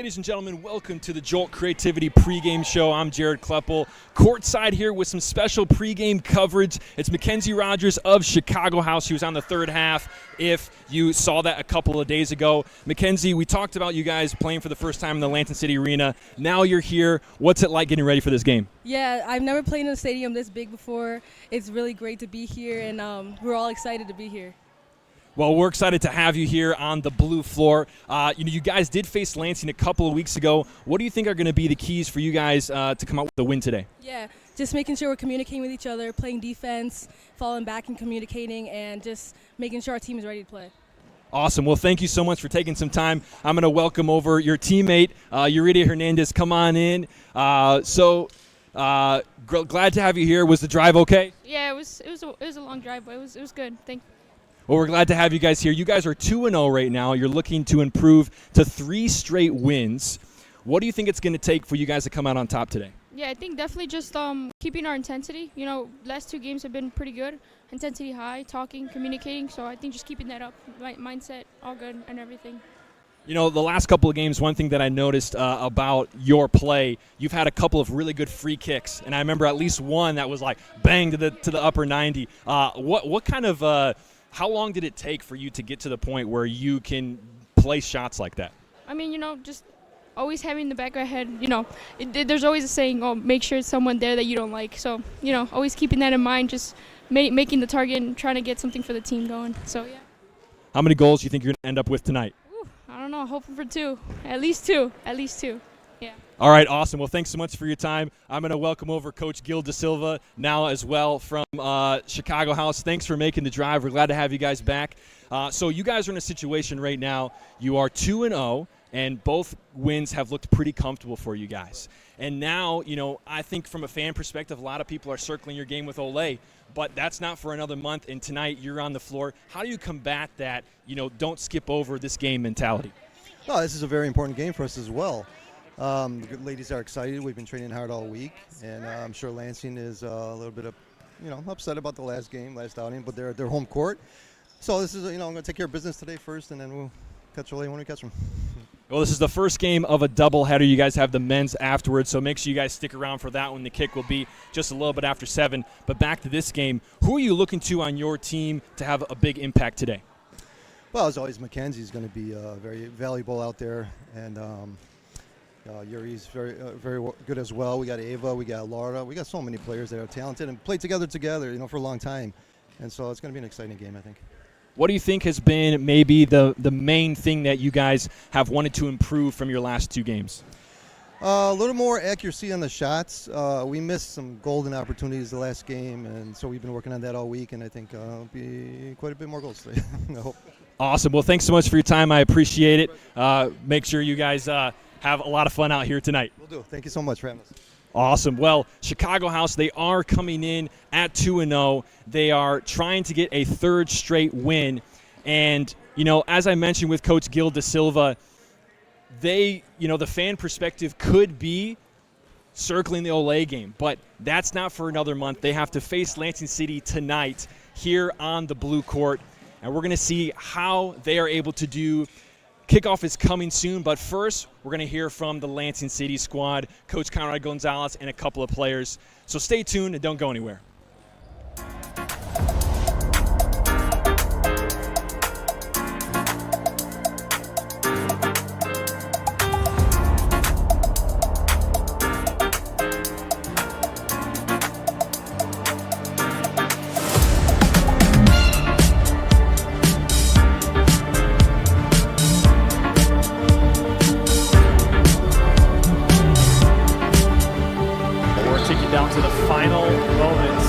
Ladies and gentlemen, welcome to the Jolt Creativity pregame show. I'm Jared Kleppel, courtside here with some special pregame coverage. It's Mackenzie Rogers of Chicago House. He was on the third half, if you saw that a couple of days ago. Mackenzie, we talked about you guys playing for the first time in the Lansing City Arena. Now you're here. What's it like getting ready for this game? Yeah, I've never played in a stadium this big before. It's really great to be here, and we're all excited to be here. Well, we're excited to have you here on the blue floor. You guys did face Lansing a couple of weeks ago. What do you think are going to be the keys for you guys to come out with the win today? Yeah, just making sure we're communicating with each other, playing defense, falling back and communicating, and just making sure our team is ready to play. Awesome. Well, thank you so much for taking some time. I'm going to welcome over your teammate, Jenna Hernandez. Come on in. Glad to have you here. Was the drive okay? Yeah, it was a long drive, but it was good. Thank you. Well, we're glad to have you guys here. You guys are 2-0 right now. You're looking to improve to 3 straight wins. What do you think it's going to take for you guys to come out on top today? Yeah, I think definitely just keeping our intensity. You know, last 2 games have been pretty good. Intensity high, talking, communicating. So I think just keeping that up, mindset, all good and everything. You know, the last couple of games, one thing that I noticed about your play, you've had a couple of really good free kicks, and I remember at least one that was like bang to the upper 90. What kind of how long did it take for you to get to the point where you can place shots like that? I mean, you know, just always having the back of your head. You know, there's always a saying, "Oh, make sure it's someone there that you don't like." So, you know, always keeping that in mind, just making the target and trying to get something for the team going. So, yeah. How many goals do you think you're going to end up with tonight? I don't know. Hoping for 2. At least 2. Yeah. All right, awesome. Well, thanks so much for your time. I'm going to welcome over Coach Gil Da Silva now as well from Chicago House. Thanks for making the drive. We're glad to have you guys back. So you guys are in a situation right now. You are 2-0, and both wins have looked pretty comfortable for you guys. And now, you know, I think from a fan perspective, a lot of people are circling your game with Ole, but that's not for another month, and tonight you're on the floor. How do you combat that, you know, don't skip over this game mentality? Oh, this is a very important game for us as well. The ladies are excited. We've been training hard all week, and I'm sure Lansing is a little bit upset about the last outing, but they're at their home court. So this is, I'm going to take care of business today first, and then we'll catch Ole when we catch them. Well, this is the first game of a doubleheader. You guys have the men's afterwards, so make sure you guys stick around for that one. The kick will be just a little bit after 7. But back to this game, who are you looking to on your team to have a big impact today? Well, as always, Mackenzie's going to be very valuable out there, and Yuri's very good as well. We got Ava, we got Laura, we got so many players that are talented and played together, for a long time, and so it's going to be an exciting game, I think. What do you think has been maybe the main thing that you guys have wanted to improve from your last 2 games? A little more accuracy on the shots. We missed some golden opportunities the last game, and so we've been working on that all week, and I think it'll be quite a bit more goals today. I hope. Awesome. Well, thanks so much for your time. I appreciate it. Make sure you guys have a lot of fun out here tonight. Will do. Thank you so much for having us. Awesome. Well, Chicago House, they are coming in at 2-0. They are trying to get a 3rd straight win. And, you know, as I mentioned with Coach Gil Da Silva, the fan perspective could be circling the Ole game, but that's not for another month. They have to face Lansing City tonight here on the blue court, and we're going to see how they are able to do. Kickoff is coming soon, but first we're going to hear from the Lansing City squad, Coach Conrad Gonzalez, and a couple of players. So stay tuned and don't go anywhere. Down to the final moments.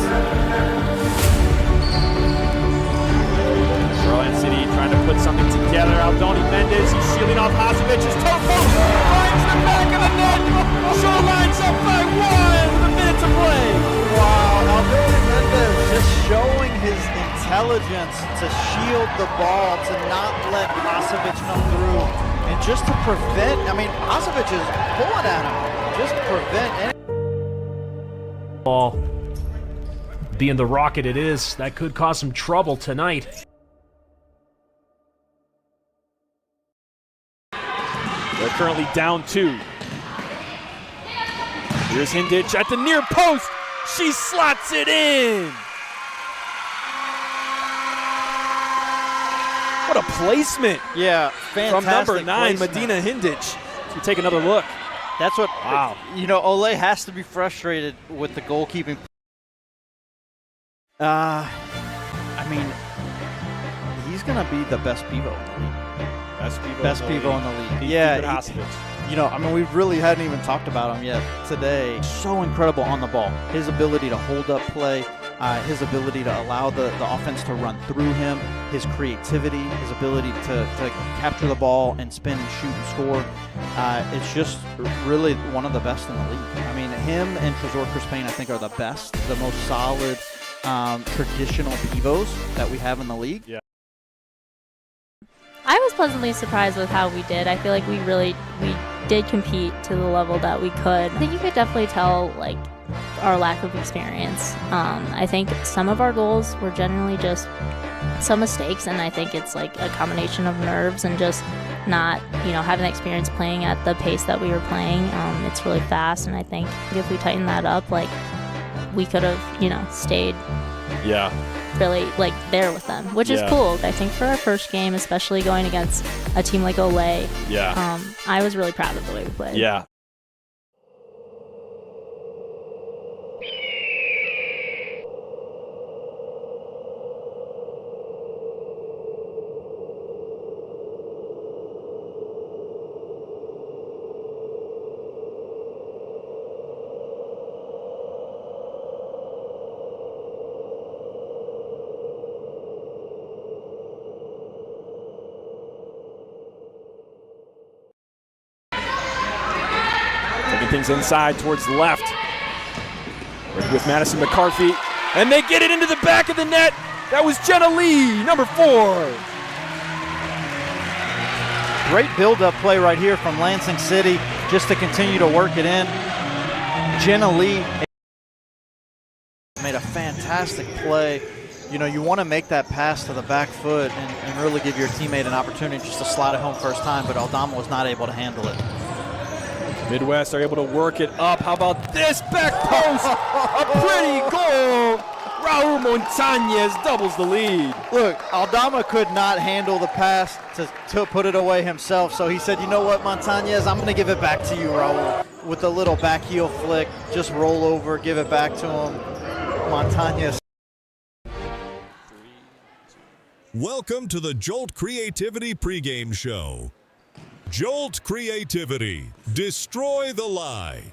Lansing City trying to put something together. Aldoni Mendez, he's shielding off Hasevic's toe post. Finds the back of the net. Shoreline's up by 1 with a minute to play. Wow, Aldoni Mendez just showing his intelligence to shield the ball, to not let Hasevic come through. And just to prevent, Hasevic is pulling at him. Just to prevent any ball being the rocket it is, that could cause some trouble tonight. currently down 2. Here's Hindich at the near post. She slots it in. What a placement. Yeah, fantastic From number 9, placement. Medina Hindich. We take another look. That's what, Wow. Ole has to be frustrated with the goalkeeping. I mean, he's going to be the best pivot in the league. Best pivot in the league. Yeah, we really hadn't even talked about him yet today. So incredible on the ball. His ability to hold up play, his ability to allow the offense to run through him, his creativity, his ability to capture the ball and spin and shoot and score. It's just really one of the best in the league. I mean, him and Trezor Crispane, I think, are the best, the most solid traditional pivots that we have in the league. Yeah. I was pleasantly surprised with how we did. I feel like we did compete to the level that we could. I think you could definitely tell like our lack of experience. I think some of our goals were generally just some mistakes, and I think it's like a combination of nerves and just not, having the experience playing at the pace that we were playing. It's really fast, and I think if we tighten that up, like we could have, stayed. Yeah. Really there with them, which is cool. I think for our first game, especially going against a team like Ole, I was really proud of the way we played. Yeah. Things inside towards the left. With Madison McCarthy. And they get it into the back of the net. That was Jenna Lee, number 4. Great build-up play right here from Lansing City just to continue to work it in. Jenna Lee made a fantastic play. You want to make that pass to the back foot and really give your teammate an opportunity just to slide it home first time, but Aldama was not able to handle it. Midwest are able to work it up. How about this back post? A pretty goal. Raul Montañez doubles the lead. Look, Aldama could not handle the pass to put it away himself, so he said, you know what, Montañez, I'm going to give it back to you, Raul. With a little back heel flick, just roll over, give it back to him. Montañez. Welcome to the Jolt Creativity pregame show. Jolt Creativity. Destroy the lie.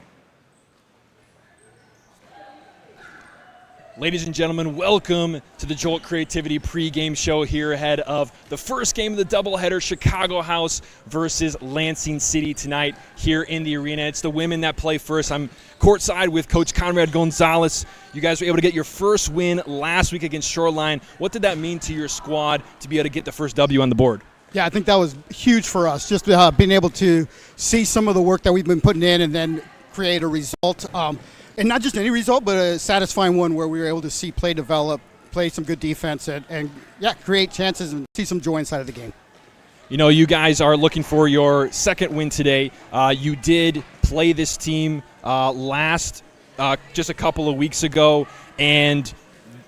Ladies and gentlemen, welcome to the Jolt Creativity pregame show here ahead of the first game of the doubleheader, Chicago House versus Lansing City tonight here in the arena. It's the women that play first. I'm courtside with Coach Conrad Gonzalez. You guys were able to get your first win last week against Shoreline. What did that mean to your squad to be able to get the first W on the board? Yeah, I think that was huge for us, just being able to see some of the work that we've been putting in and then create a result. And not just any result, but a satisfying one where we were able to see play develop, play some good defense, and create chances and see some joy inside of the game. You guys are looking for your second win today. You did play this team last just a couple of weeks ago, and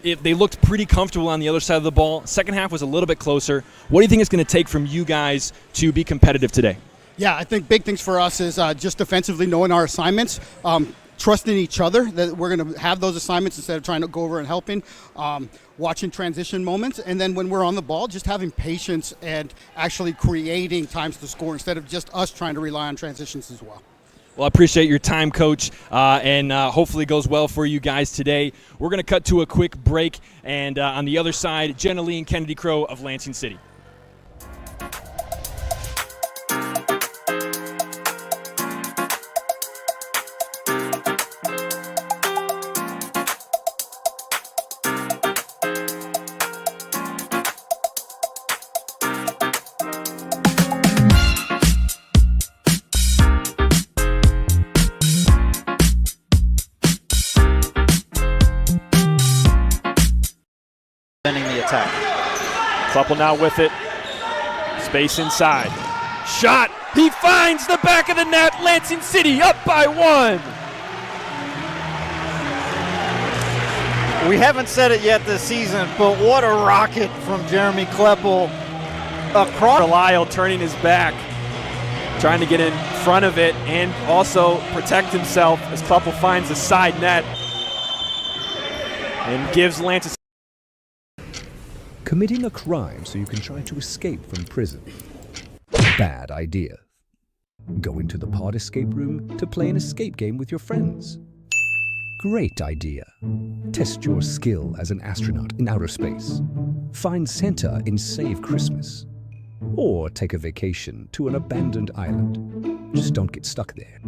they looked pretty comfortable on the other side of the ball. Second half was a little bit closer. What do you think it's going to take from you guys to be competitive today? Yeah, I think big things for us is just defensively knowing our assignments, trusting each other that we're going to have those assignments instead of trying to go over and helping, watching transition moments, and then when we're on the ball, just having patience and actually creating times to score instead of just us trying to rely on transitions as well. Well, I appreciate your time, Coach, and hopefully it goes well for you guys today. We're going to cut to a quick break, and on the other side, Jenna Lee and Kennedy Crow of Lansing City. The attack. Couple now with it. Space inside. Shot He finds the back of the net. Lansing City up by 1. We haven't said it yet this season, but what a rocket from Jeremy Kleppel across. Lyle turning his back, trying to get in front of it and also protect himself as Kleppel finds the side net and gives Lansing. Committing a crime so you can try to escape from prison. Bad idea. Going to the pod escape room to play an escape game with your friends. Great idea. Test your skill as an astronaut in outer space. Find Santa in Save Christmas. Or take a vacation to an abandoned island. Just don't get stuck there.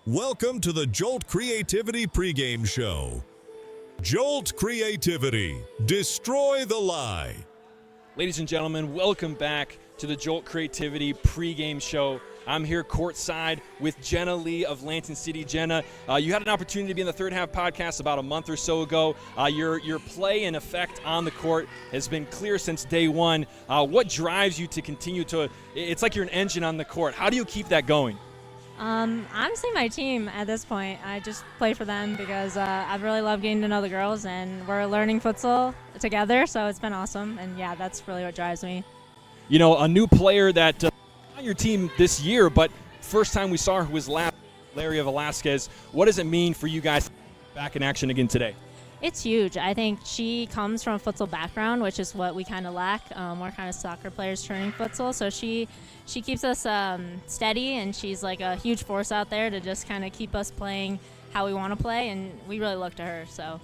Welcome to the Jolt Creativity pregame show. Jolt Creativity. Destroy the lie. Ladies and gentlemen, welcome back to the Jolt Creativity pregame show. I'm here courtside with Jenna Lee of Lansing City. Jenna, you had an opportunity to be in the Third Half podcast about a month or so ago. Your play and effect on the court has been clear since day one. What drives you to continue to – it's like you're an engine on the court. How do you keep that going? Honestly, my team at this point, I just play for them because I really love getting to know the girls, and we're learning futsal together, so it's been awesome. And, yeah, that's really what drives me. You know, a new player that on your team this year, but first time we saw her was Laria Velasquez. What does it mean for you guys back in action again today? It's huge. I think she comes from a futsal background, which is what we kind of lack. We're kind of soccer players turning futsal, so she keeps us steady, and she's like a huge force out there to just kind of keep us playing how we want to play, and we really look to her. So,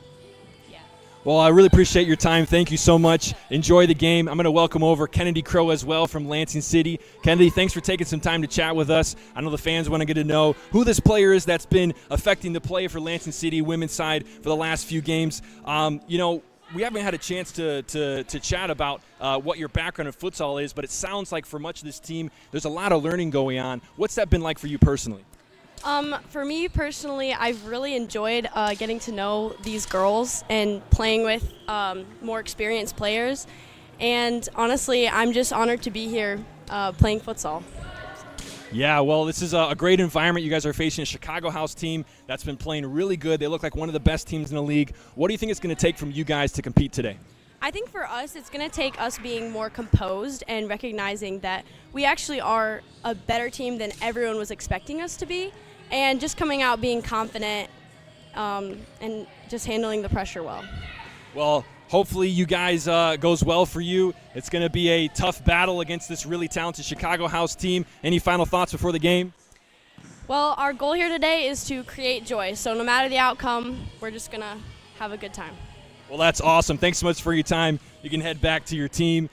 yeah. Well, I really appreciate your time. Thank you so much. Enjoy the game. I'm going to welcome over Kennedy Crow as well from Lansing City. Kennedy, thanks for taking some time to chat with us. I know the fans want to get to know who this player is that's been affecting the play for Lansing City women's side for the last few games. You know, we haven't had a chance to chat about what your background in futsal is, but it sounds like for much of this team, there's a lot of learning going on. What's that been like for you personally? For me personally, I've really enjoyed getting to know these girls and playing with more experienced players. And honestly, I'm just honored to be here playing futsal. Yeah, well, this is a great environment. You guys are facing a Chicago House team that's been playing really good. They look like one of the best teams in the league. What do you think it's going to take from you guys to compete today? I think for us, it's going to take us being more composed and recognizing that we actually are a better team than everyone was expecting us to be, and just coming out being confident and just handling the pressure well. Well, hopefully you guys goes well for you. It's going to be a tough battle against this really talented Chicago House team. Any final thoughts before the game? Well, our goal here today is to create joy. So no matter the outcome, we're just going to have a good time. Well, that's awesome. Thanks so much for your time. You can head back to your team.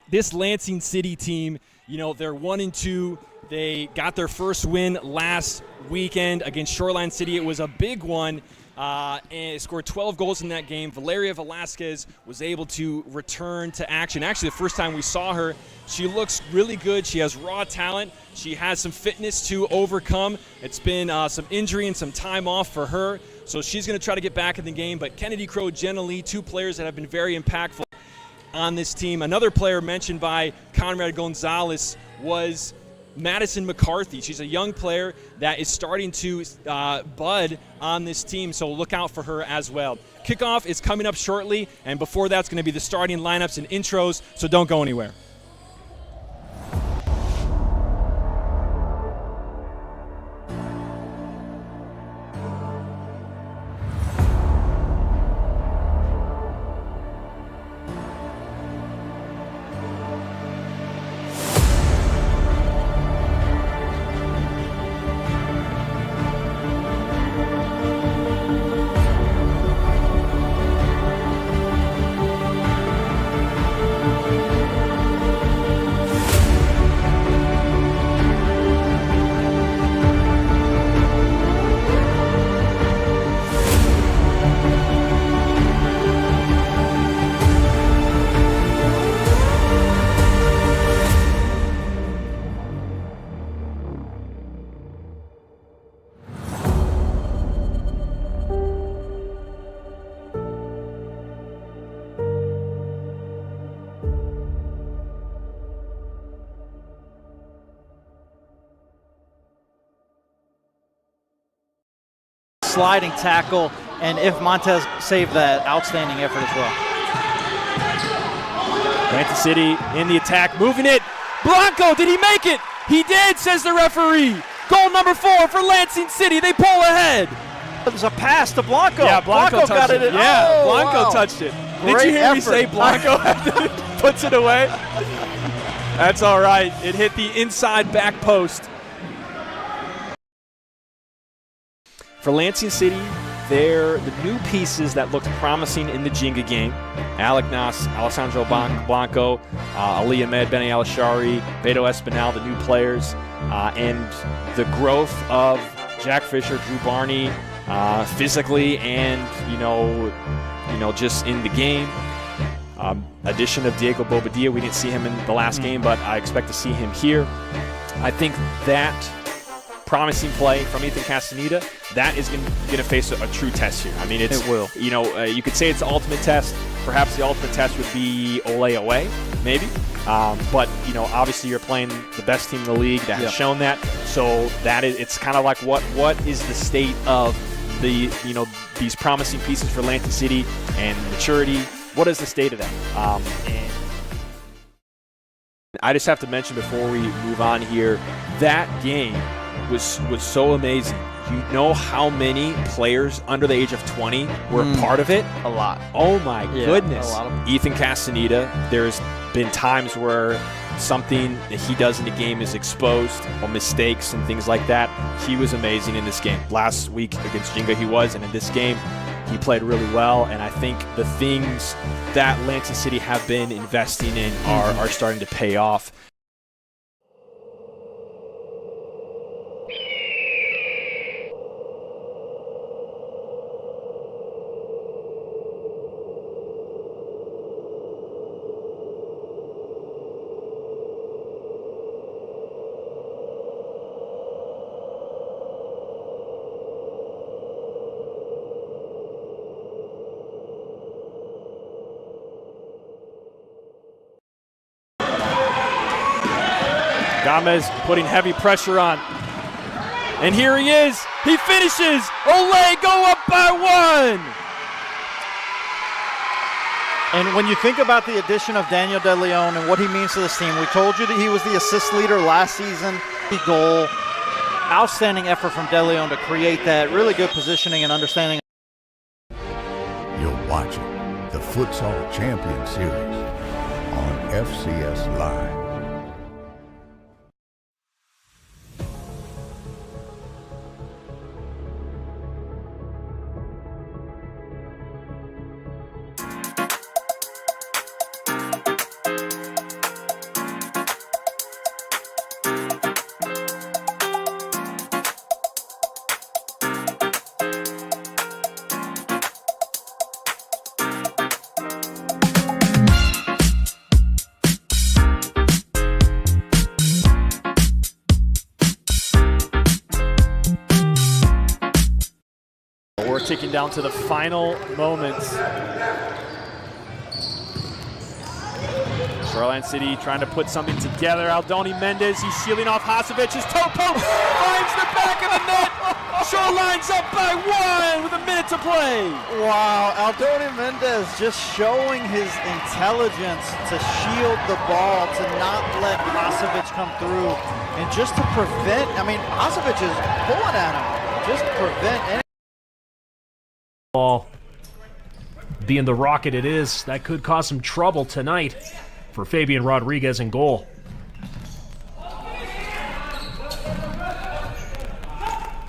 This Lansing City team, you know, they're 1-2. They got their first win last weekend against Shoreline City. It was a big one. And scored 12 goals in that game. Valeria Velasquez was able to return to action. Actually, the first time we saw her, she looks really good. She has raw talent. She has some fitness to overcome. It's been some injury and some time off for her, so she's going to try to get back in the game. But Kennedy Crow, Jenna Lee, two players that have been very impactful on this team. Another player mentioned by Conrad Gonzalez was Madison McCarthy. She's a young player that is starting to bud on this team, so look out for her as well. Kickoff is coming up shortly, and before that's going to be the starting lineups and intros, so don't go anywhere. sliding tackle, and if Montez saved that, outstanding effort as well. Lansing City in the attack, moving it. Blanco, did he make it? He did, says the referee. Goal number 4 for Lansing City. They pull ahead. It was a pass to Blanco. Yeah, Blanco got it. Yeah, Blanco wow. touched it. Great Did you hear me effort. say Blanco puts it away? That's all right. It hit the inside back post. For Lansing City, they're the new pieces that looked promising in the Jenga game. Alec Nas, Alessandro Blanco, Ali Ahmed, Benny Alashari, Beto Espinal, the new players, and the growth of Jack Fisher, Drew Barney, physically and just in the game. Addition of Diego Bobadilla, we didn't see him in the last game, but I expect to see him here. I think that promising play from Ethan Castaneda, that is going to face a true test here. I mean, it will. You could say it's the ultimate test. Perhaps the ultimate test would be Ole away, maybe. But obviously you're playing the best team in the league that has shown that. So it's kind of like what is the state of these promising pieces for Lansing City and maturity. What is the state of that? And I just have to mention before we move on here, that game was so amazing. You know how many players under the age of 20 were a part of it? A lot. Oh my goodness. A lot of them. Ethan Castaneda, there's been times where something that he does in the game is exposed, or mistakes and things like that. He was amazing in this game. Last week against Jenga he was, and in this game he played really well, and I think the things that Lansing City have been investing in are starting to pay off. Gomez putting heavy pressure on. And here he is. He finishes. Ole go up by 1. And when you think about the addition of Daniel De Leon and what he means to this team, we told you that he was the assist leader last season. The goal. Outstanding effort from De Leon to create that. Really good positioning and understanding. You're watching the Futsal Champion Series on FCS Live. We're ticking down to the final moments. Shoreline City trying to put something together. Aldoni Mendez, he's shielding off Hasevic's toe poke, finds the back of the net. Shoreline's up by 1 with a minute to play. Wow, Aldoni Mendez just showing his intelligence to shield the ball, to not let Hasevic come through, and just to prevent, Hasevic is pulling at him, just to prevent any. Ball being the rocket it is, that could cause some trouble tonight for Fabian Rodriguez in goal.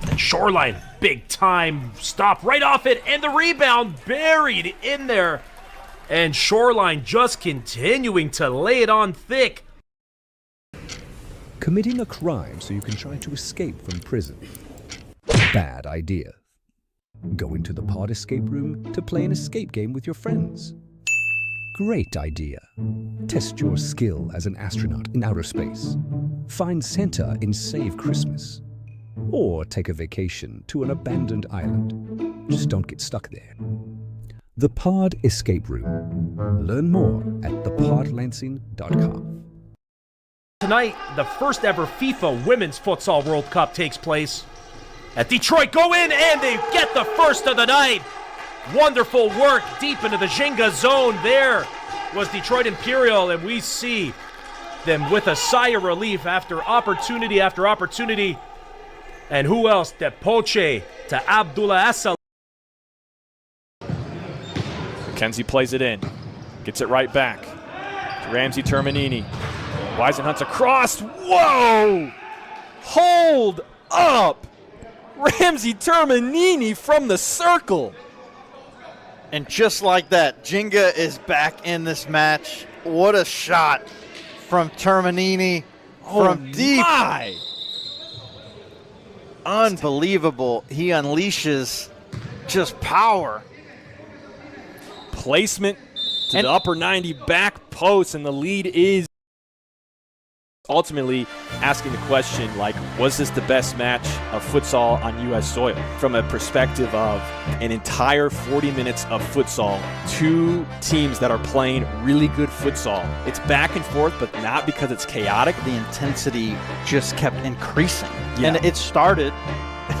And Shoreline, big time stop right off it, and the rebound buried in there. And Shoreline just continuing to lay it on thick. Committing a crime so you can try to escape from prison. Bad idea. Going to the pod escape room to play an escape game with your friends. Great idea. Test your skill as an astronaut in outer space. Find Santa in Save Christmas. Or take a vacation to an abandoned island. Just don't get stuck there. The Pod Escape Room. Learn more at thepodlansing.com. Tonight, the first ever FIFA Women's Futsal World Cup takes place. At Detroit go in and they get the first of the night. Wonderful work deep into the Jenga zone. There was Detroit Imperial, and we see them with a sigh of relief after opportunity after opportunity. And who else? Depoche to Abdullah Assal. McKenzie plays it in. Gets it right back to Ramsey Termanini. Weisenhunt's across. Whoa! Hold up! Ramsey Termanini from the circle. And just like that, Jenga is back in this match. What a shot from Termanini from deep. My. Unbelievable. He unleashes just power. Placement to the upper 90 back post, and the lead is ultimately asking the question, like, was this the best match of futsal on U.S. soil? From a perspective of an entire 40 minutes of futsal, two teams that are playing really good futsal. It's back and forth, but not because it's chaotic. The intensity just kept increasing. Yeah. And it started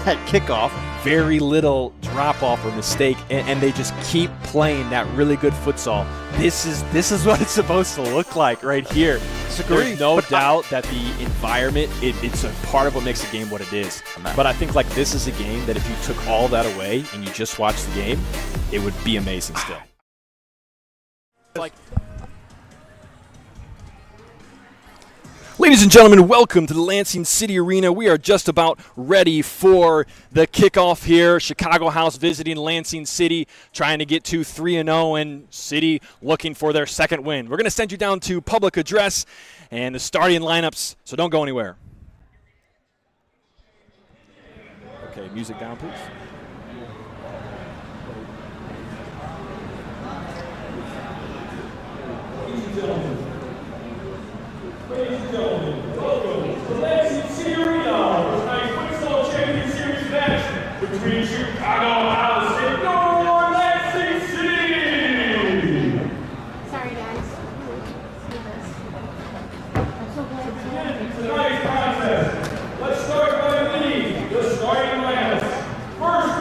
at kickoff. Very little drop-off or mistake, and they just keep playing that really good futsal. This is what it's supposed to look like right here. There's no doubt that the environment, it's a part of what makes the game what it is. But I think, like, this is a game that if you took all that away and you just watched the game, it would be amazing still. Like, ladies and gentlemen, welcome to the Lansing City Arena. We are just about ready for the kickoff here. Chicago House visiting Lansing City, trying to get to 3-0, and City looking for their second win. We're going to send you down to public address and the starting lineups, so don't go anywhere. Okay, music down, please. Ladies and gentlemen, welcome to Lansing City Arena for tonight's Futsal Champion Series match between Chicago House and North Lansing City. Sorry, guys. To begin tonight's contest, let's start by meeting the starting lineups. First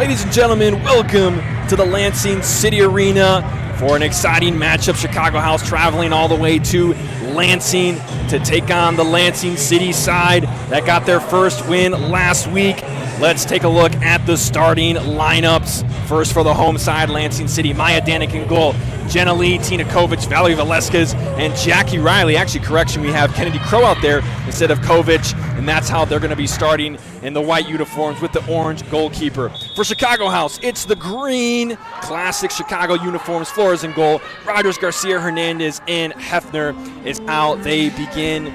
Ladies and gentlemen, welcome to the Lansing City Arena for an exciting matchup. Chicago House traveling all the way to Lansing to take on the Lansing City side that got their first win last week. Let's take a look at the starting lineups. First for the home side, Lansing City, Maya Danik in goal, Jenna Lee, Tina Kovic, Valerie Velasquez, and Jackie Riley. Actually, correction, we have Kennedy Crow out there instead of Kovic, and that's how they're going to be starting in the white uniforms with the orange goalkeeper. For Chicago House, it's the green classic Chicago uniforms. Flores in goal, Rogers, Garcia, Hernandez, and Hefner is out. They begin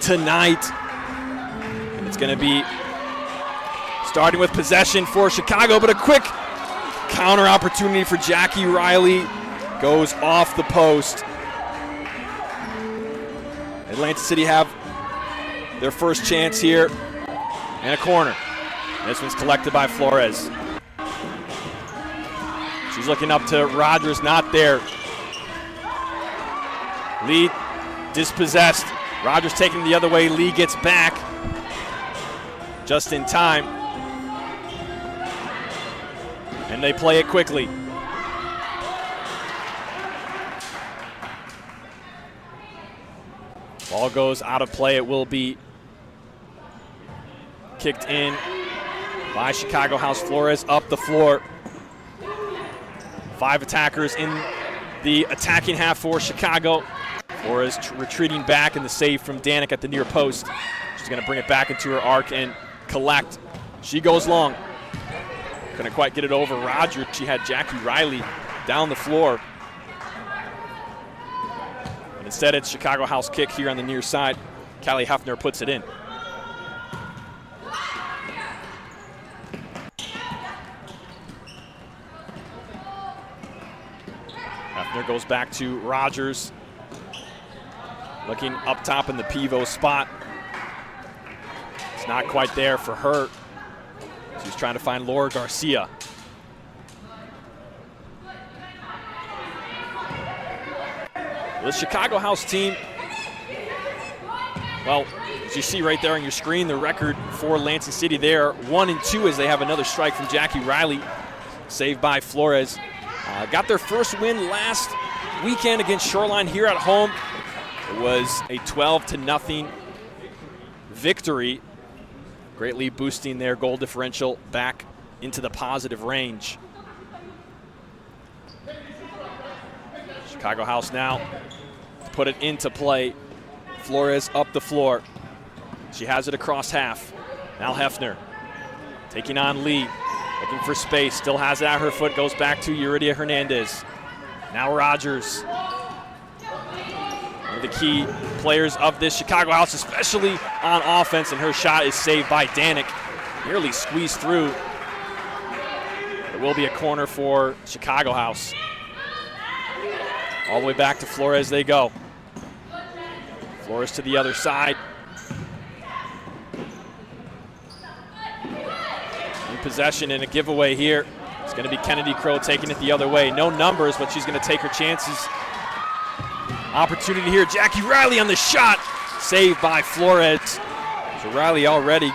tonight, and it's going to be starting with possession for Chicago, but a quick counter opportunity for Jackie Riley goes off the post. Lansing City have their first chance here, and a corner. This one's collected by Flores. She's looking up to Rogers, not there. Lee dispossessed. Rogers taking it the other way. Lee gets back just in time. And they play it quickly. Ball goes out of play. It will be kicked in by Chicago House. Flores up the floor. 5 attackers in the attacking half for Chicago. Flores retreating back, in the save from Danik at the near post. She's going to bring it back into her arc and collect. She goes long. Couldn't quite get it over Roger. She had Jackie Riley down the floor. But instead, it's Chicago House kick here on the near side. Callie Hefner puts it in. Hefner goes back to Rogers. Looking up top in the pivot spot. It's not quite there for her. She's trying to find Laura Garcia. The Chicago House team, well, as you see right there on your screen, the record for Lansing City there, 1-2, as they have another strike from Jackie Riley, saved by Flores. Got their first win last weekend against Shoreline here at home. It was a 12-0 victory, greatly boosting their goal differential back into the positive range. Chicago House now to put it into play. Flores up the floor. She has it across half. Now Hefner taking on Lee, looking for space, still has it at her foot, goes back to Yuridia Hernandez. Now Rogers. One of the key players of this Chicago House, especially on offense, and her shot is saved by Danik. Nearly squeezed through. It will be a corner for Chicago House. All the way back to Flores they go. Flores to the other side. In possession and a giveaway here. It's going to be Kennedy Crow taking it the other way. No numbers, but she's going to take her chances. Opportunity here. Jackie Riley on the shot. Saved by Flores. So Riley already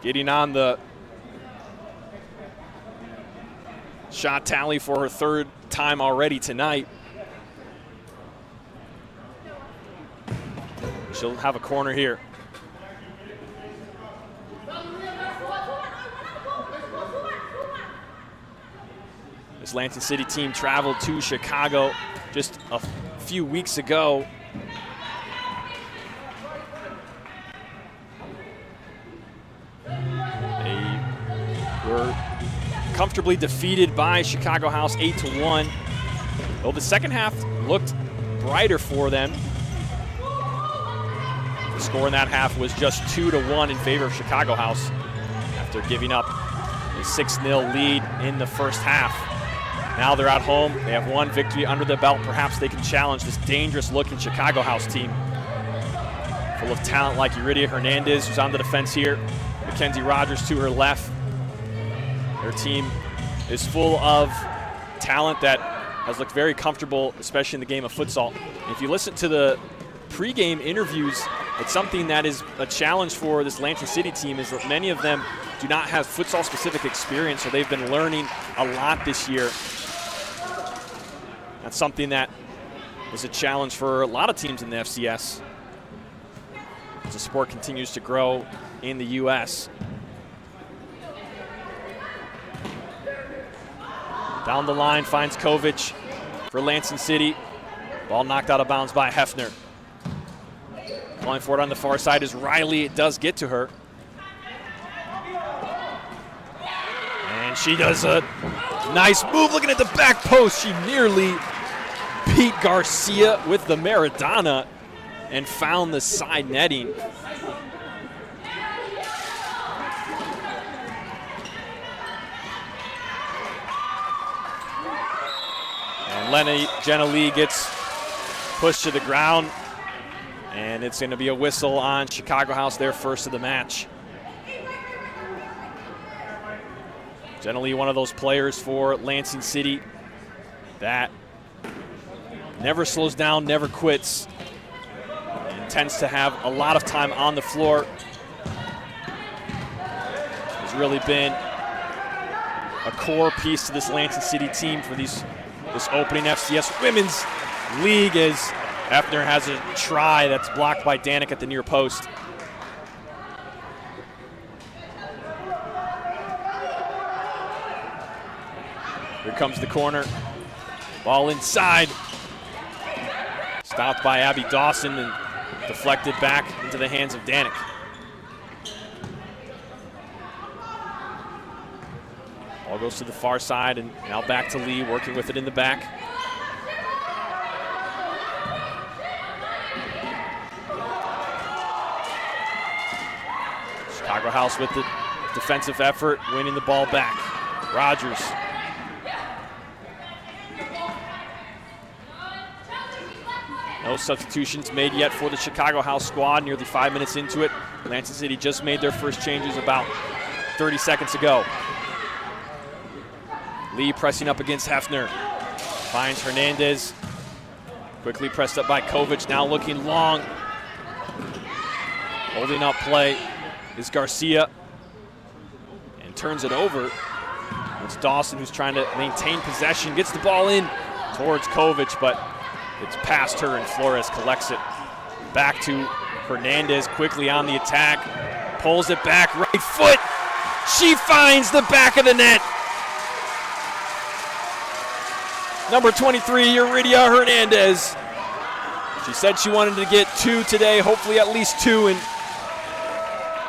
getting on the shot tally for her third time already tonight. She'll have a corner here. This Lansing City team traveled to Chicago just a few weeks ago. They were comfortably defeated by Chicago House 8-1. Though the second half looked brighter for them. The score in that half was just 2-1 in favor of Chicago House after giving up a 6-0 lead in the first half. Now they're at home. They have one victory under the belt. Perhaps they can challenge this dangerous-looking Chicago House team. Full of talent like Yuridia Hernandez, who's on the defense here. Mackenzie Rogers to her left. Their team is full of talent that has looked very comfortable, especially in the game of futsal. If you listen to the pregame interviews, it's something that is a challenge for this Lansing City team, is that many of them do not have futsal-specific experience, so they've been learning a lot this year. That's something that is a challenge for a lot of teams in the FCS as the sport continues to grow in the U.S. Down the line finds Kovic for Lansing City. Ball knocked out of bounds by Hefner. Going for it on the far side is Riley. It does get to her. And she does a nice move looking at the back post. She nearly beat Garcia with the Maradona and found the side netting. And Jenna Lee gets pushed to the ground, and it's going to be a whistle on Chicago House, their first of the match. Jenna Lee, one of those players for Lansing City that never slows down, never quits, and tends to have a lot of time on the floor. Has really been a core piece to this Lansing City team for this opening FCS Women's League, as Hefner has a try that's blocked by Danik at the near post. Here comes the corner. Ball inside. Stopped by Abby Dawson and deflected back into the hands of Danik. Ball goes to the far side, and now back to Lee, working with it in the back. Chicago House with the defensive effort, winning the ball back. Rogers. No substitutions made yet for the Chicago House squad, nearly 5 minutes into it. Lansing City just made their first changes about 30 seconds ago. Lee pressing up against Hefner. Finds Hernandez. Quickly pressed up by Kovic, now looking long. Holding up play is Garcia. And turns it over. It's Dawson who's trying to maintain possession. Gets the ball in towards Kovic, but it's past her and Flores collects it. Back to Hernandez, quickly on the attack. Pulls it back, right foot. She finds the back of the net. Number 23, Yuridia Hernandez. She said she wanted to get 2 today, hopefully at least 2, and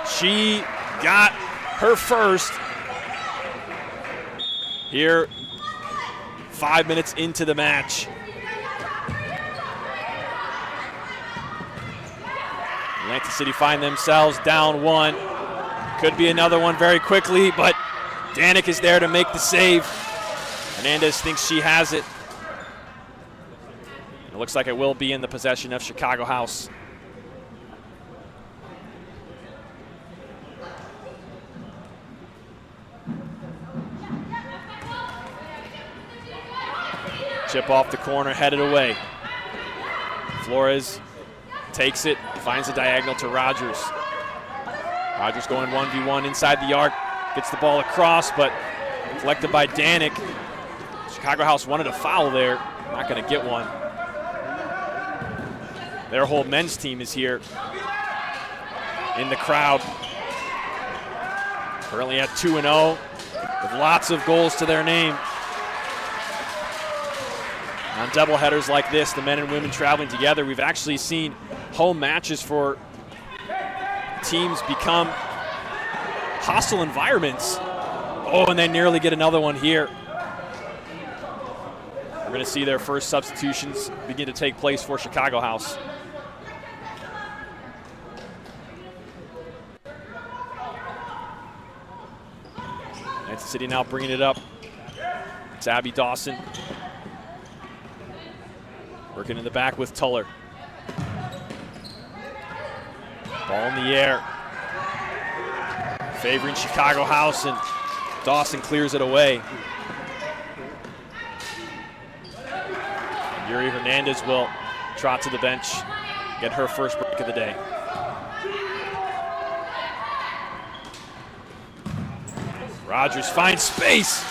she got her first here 5 minutes into the match. Lansing City find themselves down 1. Could be another one very quickly, but Danik is there to make the save. Hernandez thinks she has it. It looks like it will be in the possession of Chicago House. Chip off the corner, headed away. Flores takes it, finds the diagonal to Rogers. Rogers going 1v1 inside the arc, gets the ball across, but collected by Danik. Chicago House wanted a foul there, not going to get one. Their whole men's team is here in the crowd. Currently at 2-0 with lots of goals to their name. On doubleheaders like this, the men and women traveling together, we've actually seen home matches for teams become hostile environments. Oh, and they nearly get another one here. We're going to see their first substitutions begin to take place for Chicago House. Lansing City now bringing it up. It's Abby Dawson. Working in the back with Tuller. Ball in the air. Favoring Chicago House, and Dawson clears it away. And Yuri Hernandez will trot to the bench. get her first break of the day. Rogers finds space.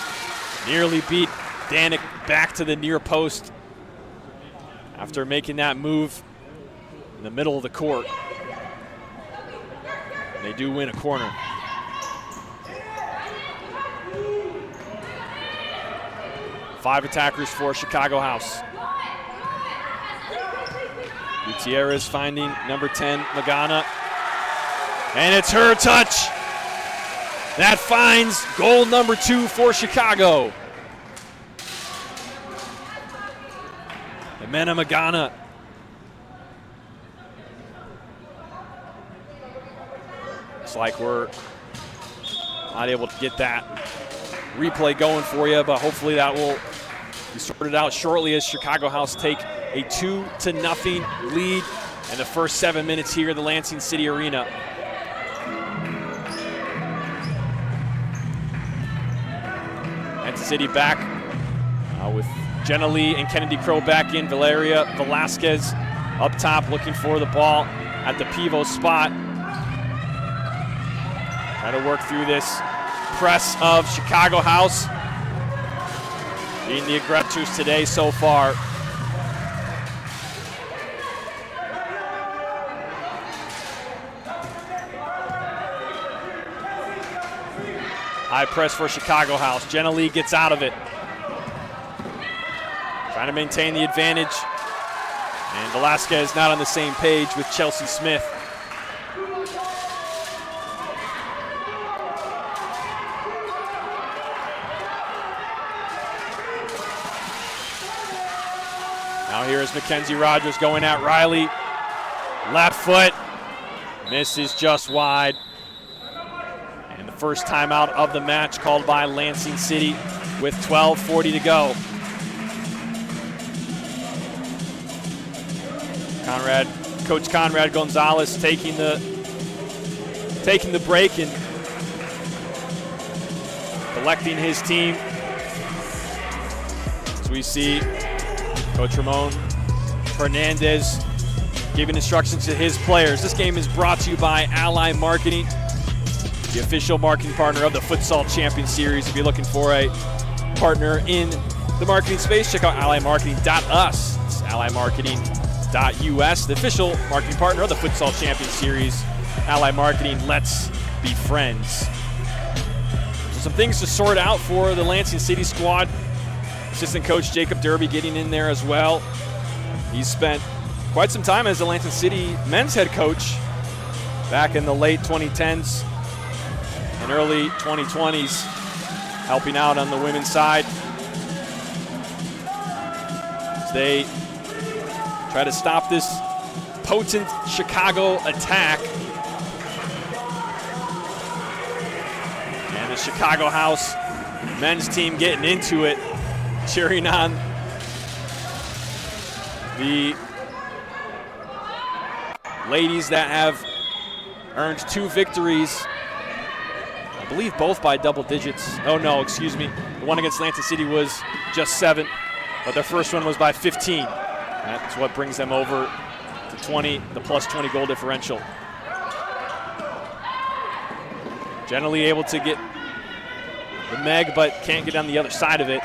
Nearly beat Danik back to the near post after making that move in the middle of the court. And they do win a corner. Five attackers for Chicago House. Gutierrez finding number 10, Magana. And it's her touch. That finds goal number 2 for Chicago. Jimena Magana. Looks like we're not able to get that replay going for you, but hopefully that will be sorted out shortly as Chicago House take a 2-0 lead in the first 7 minutes here at the Lansing City Arena. Lansing City back with Jenna Lee and Kennedy Crow back in. Valeria Velasquez up top looking for the ball at the pivot spot. Trying to work through this press of Chicago House. Being the aggressors today so far. High press for Chicago House. Jenna Lee gets out of it. Trying to maintain the advantage. And Velasquez not on the same page with Chelsea Smith. Now here is Mackenzie Rogers going at Riley. Left foot. Misses just wide. And the first timeout of the match called by Lansing City with 12:40 to go. Coach Conrad Gonzalez taking the break and collecting his team. As we see Coach Ramon Hernandez giving instructions to his players. This game is brought to you by Ally Marketing, the official marketing partner of the Futsal Champion Series. If you're looking for a partner in the marketing space, check out allymarketing.us. It's allymarketing.us, the official marketing partner of the Futsal Champion Series. Ally Marketing, let's be friends. So some things to sort out for the Lansing City squad. Assistant coach Jacob Derby getting in there as well. He's spent quite some time as the Lansing City men's head coach back in the late 2010s and early 2020s, helping out on the women's side as they try to stop this potent Chicago attack. And the Chicago House men's team getting into it, cheering on the ladies that have earned 2 victories. I believe both by double digits. Oh no, excuse me. The one against Lansing City was just 7, but their first one was by 15. That's what brings them over to 20, the plus 20 goal differential. Generally able to get the Meg, but can't get on the other side of it.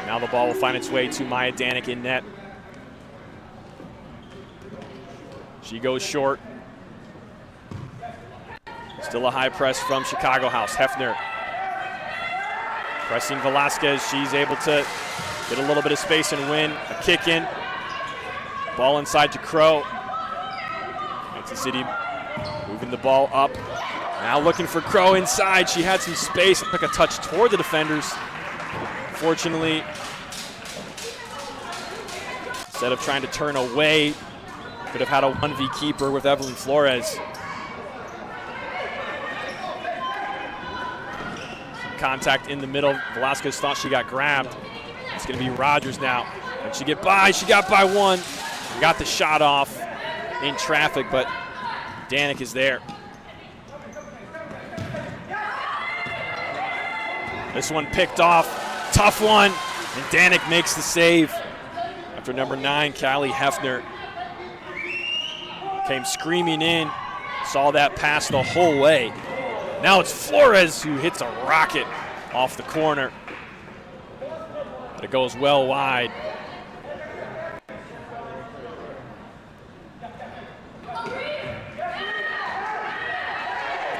Now the ball will find its way to Maya Danik in net. She goes short. Still a high press from Chicago House. Hefner pressing Velasquez. She's able to get a little bit of space and win. A kick in. Ball inside to Crow. Lansing City moving the ball up. Now looking for Crow inside. She had some space and took a touch toward the defenders. Fortunately, instead of trying to turn away, could have had a 1v keeper with Evelyn Flores. Contact in the middle. Velasquez thought she got grabbed. It's going to be Rogers now. And she got by 1. Got the shot off in traffic, but Danik is there. This one picked off. Tough one. And Danik makes the save. A After number 9, Callie Hefner came screaming in, saw that pass the whole way. Now it's Flores who hits a rocket off the corner. But it goes well wide.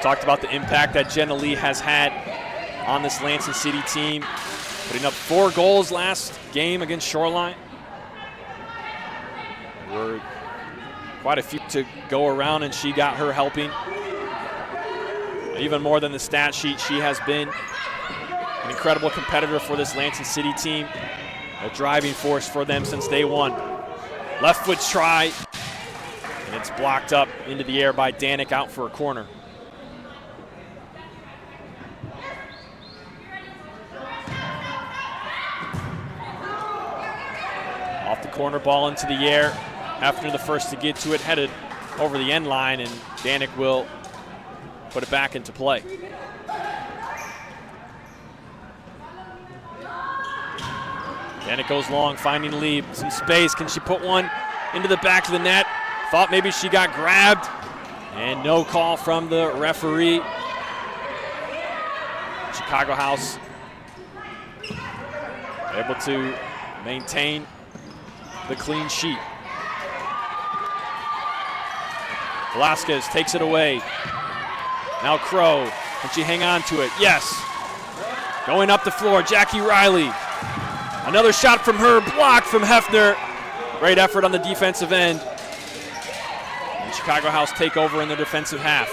Talked about the impact that Jenna Lee has had on this Lansing City team, putting up 4 goals last game against Shoreline. We're quite a few to go around, and she got her helping. Even more than the stat sheet, she has been an incredible competitor for this Lansing City team, a driving force for them since day one. Left foot try, and it's blocked up into the air by Danik, out for a corner. Off the corner, ball into the air. Hefner the first to get to it, headed over the end line, and Danik will put it back into play. Danik goes long, finding Lee some space. Can she put one into the back of the net? Thought maybe she got grabbed, and no call from the referee. Chicago House able to maintain the clean sheet. Velasquez takes it away. Now Crow, can she hang on to it? Yes. Going up the floor, Jackie Riley. Another shot from her, blocked from Hefner. Great effort on the defensive end. And Chicago House take over in the defensive half.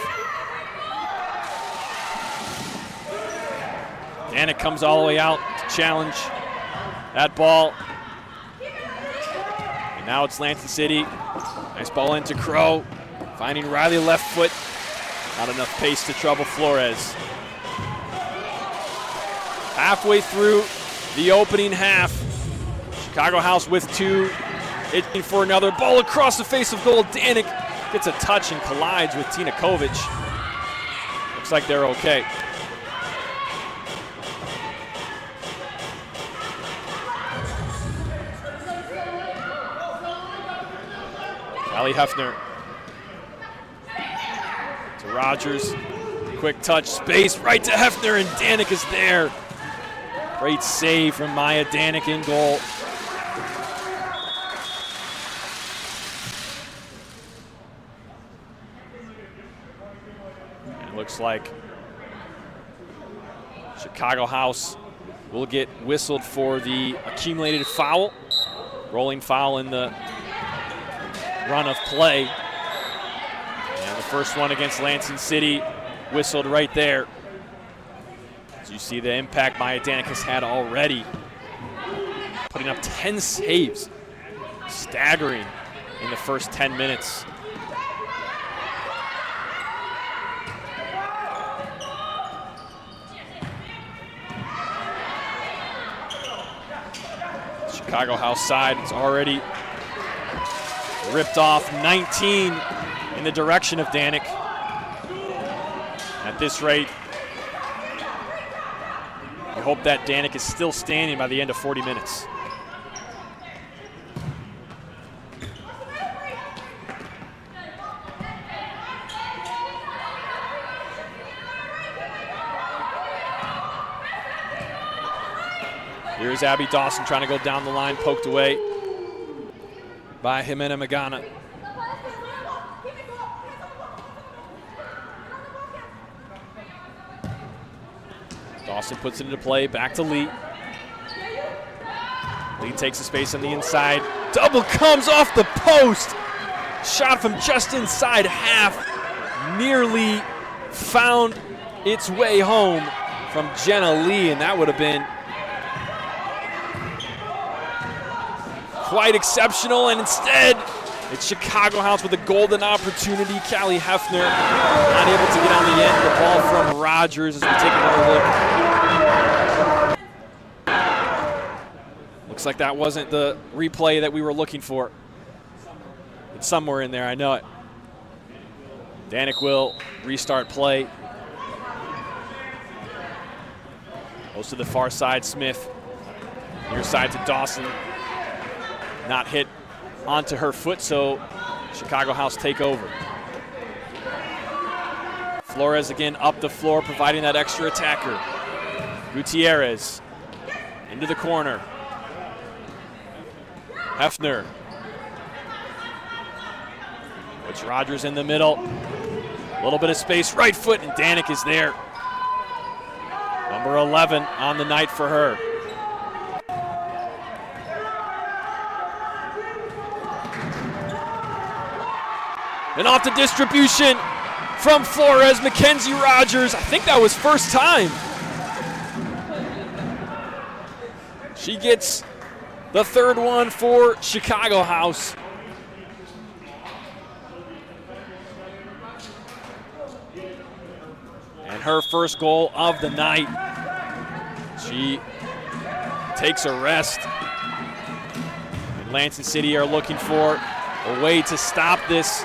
Danik comes all the way out to challenge that ball. And now it's Lansing City. Nice ball into Crow. Finding Riley left foot. Not enough pace to trouble Flores. Halfway through the opening half. Chicago House with 2. Itching for another. Ball across the face of goal. Danik gets a touch and collides with Tina Kovic. Looks like they're okay. Callie Hefner to Rogers. Quick touch, space right to Hefner, and Danik is there. Great save from Maya Danik in goal. And it looks like Chicago House will get whistled for the accumulated foul. Rolling foul in the run of play. And the first one against Lansing City whistled right there. As you see the impact Maya Danik has had already. Putting up 10 saves. Staggering in the first 10 minutes. Chicago House side, it's already ripped off 19 in the direction of Danik. At this rate, I hope that Danik is still standing by the end of 40 minutes. Here's Abby Dawson trying to go down the line, poked away by Jimena Magana. Dawson puts it into play, back to Lee. Lee takes the space on the inside. Double comes off the post. Shot from just inside half. Nearly found its way home from Jenna Lee, and that would have been quite exceptional, and instead, it's Chicago House with a golden opportunity. Callie Hefner not able to get on the end of the ball from Rogers as we take another look. Looks like that wasn't the replay that we were looking for. It's somewhere in there, I know it. Danik will restart play. Goes to the far side, Smith. Near side to Dawson. not hit onto her foot, so Chicago House take over. Flores again up the floor, providing that extra attacker. Gutierrez into the corner. Hefner. Puts Rogers in the middle. A little bit of space, right foot, and Danik is there. Number 11 on the night for her. And off the distribution from Flores, Mackenzie Rogers. I think that was first time. She gets the third one for Chicago House. And her first goal of the night. She takes a rest. And Lansing City are looking for a way to stop this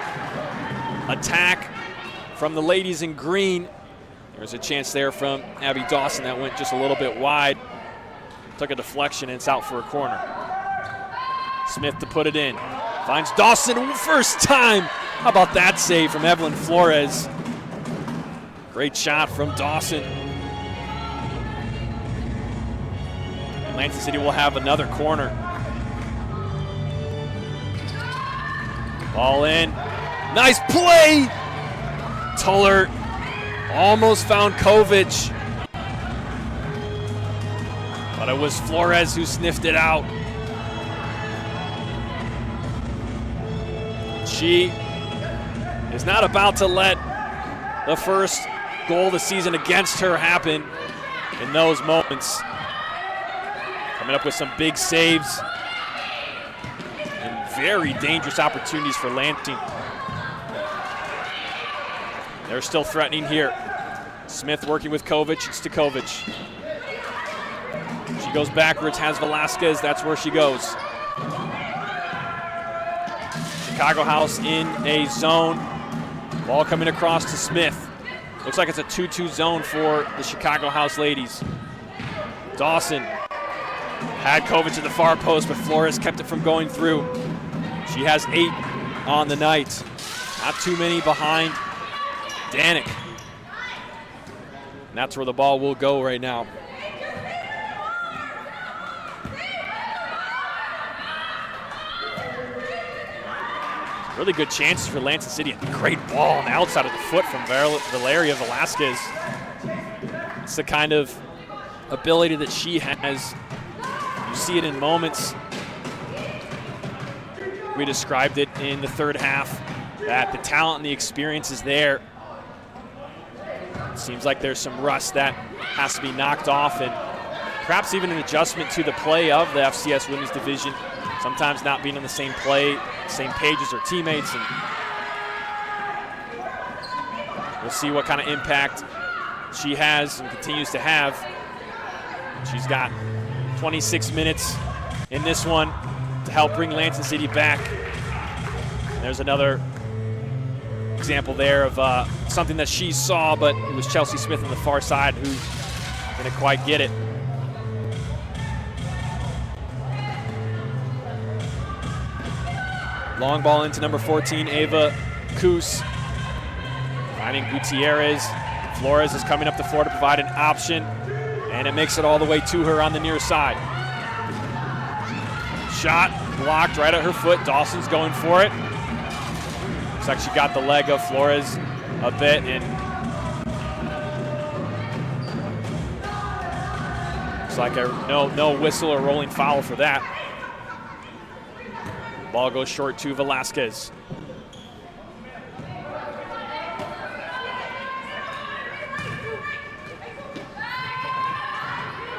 attack from the ladies in green. There's a chance there from Abby Dawson that went just a little bit wide. Took a deflection and it's out for a corner. Smith to put it in. Finds Dawson first time. How about that save from Evelyn Flores? Great shot from Dawson. Lansing City will have another corner. Ball in. Nice play! Tuller almost found Kovic. But it was Flores who sniffed it out. She is not about to let the first goal of the season against her happen in those moments. Coming up with some big saves and very dangerous opportunities for Lansing. They're still threatening here. Smith working with Kovic. It's to Kovic. She goes backwards, has Velasquez. That's where she goes. Chicago House in a zone. Ball coming across to Smith. Looks like it's a 2-2 zone for the Chicago House ladies. Dawson had Kovic at the far post, but Flores kept it from going through. She has 8 on the night. Not too many behind Danik. And that's where the ball will go right now. Really good chances for Lansing City. A great ball on the outside of the foot from Valeria Velasquez. It's the kind of ability that she has. You see it in moments. We described it in the third half, that the talent and the experience is there. It seems like there's some rust that has to be knocked off, and perhaps even an adjustment to the play of the FCS Women's Division. Sometimes not being on the same page as her teammates, and we'll see what kind of impact she has and continues to have. She's got 26 minutes in this one to help bring Lansing City back. And there's another example there of something that she saw, but it was Chelsea Smith on the far side who didn't quite get it. Long ball into number 14, Ava Coos. Finding Gutierrez. Flores is coming up the floor to provide an option, and it makes it all the way to her on the near side. Shot blocked right at her foot. Dawson's going for it. Looks like she got the leg of Flores a bit, and looks like no whistle or rolling foul for that. Ball goes short to Velasquez.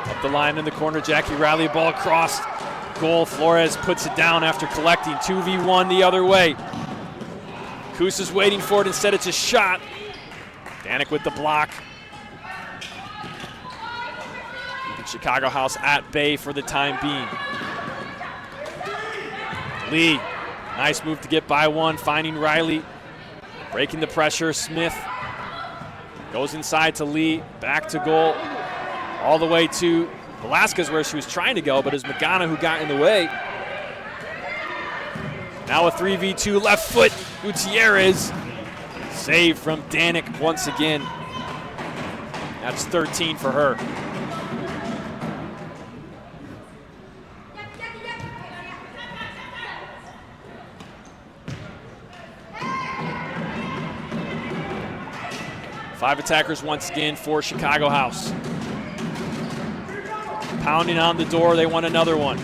Up the line in the corner, Jackie Riley, ball crossed. Goal, Flores puts it down after collecting. 2v1 the other way. Coos is waiting for it, instead it's a shot. Danik with the block. Chicago House at bay for the time being. Lee, nice move to get by one, finding Riley. Breaking the pressure, Smith goes inside to Lee, back to goal. All the way to Velasquez where she was trying to go, but it was Magana who got in the way. Now a 3v2 left foot. Gutierrez. Save from Danik once again. That's 13 for her. Five attackers once again for Chicago House. Pounding on the door, they want another one.